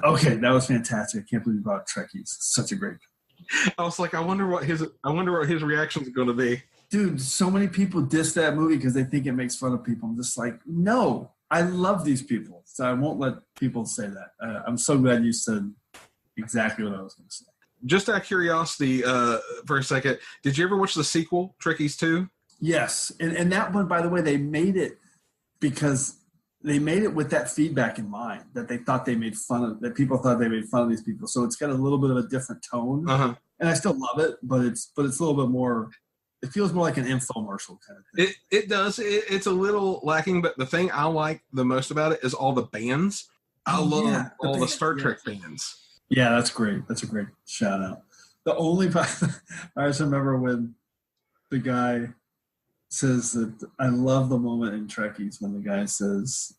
Okay, that was fantastic. I can't believe you brought Trekkies. Such a great. I was like, I wonder what his reaction is going to be. Dude, so many people diss that movie because they think it makes fun of people. I'm just like, no, I love these people, so I won't let people say that. I'm so glad you said exactly what I was going to say. Just out of curiosity, for a second, did you ever watch the sequel, Trekkies 2? Yes, and that one, by the way, they made it because they made it with that feedback in mind, that they thought they made fun of, that people thought they made fun of these people. So it's got a little bit of a different tone, and I still love it, but it's a little bit more. It feels more like an infomercial kind of thing. It does. It's a little lacking, but the thing I like the most about it is all the bands. I love all the Star Trek bands. Yeah, that's great. That's a great shout out. The only I just remember when the guy says that I love the moment in Trekkies when the guy says,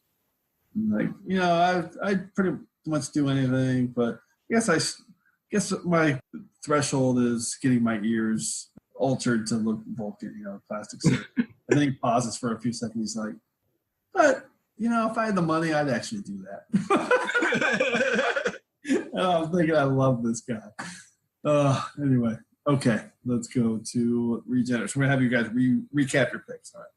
like, you know, I pretty much do anything, but I guess my threshold is getting my ears altered to look Vulcan, you know, plastic suit. And then he pauses for a few seconds. He's like, but, you know, if I had the money, I'd actually do that. And I'm thinking, I love this guy. Anyway, okay, let's go to Regenerate. So we're going to have you guys recap your picks. All right.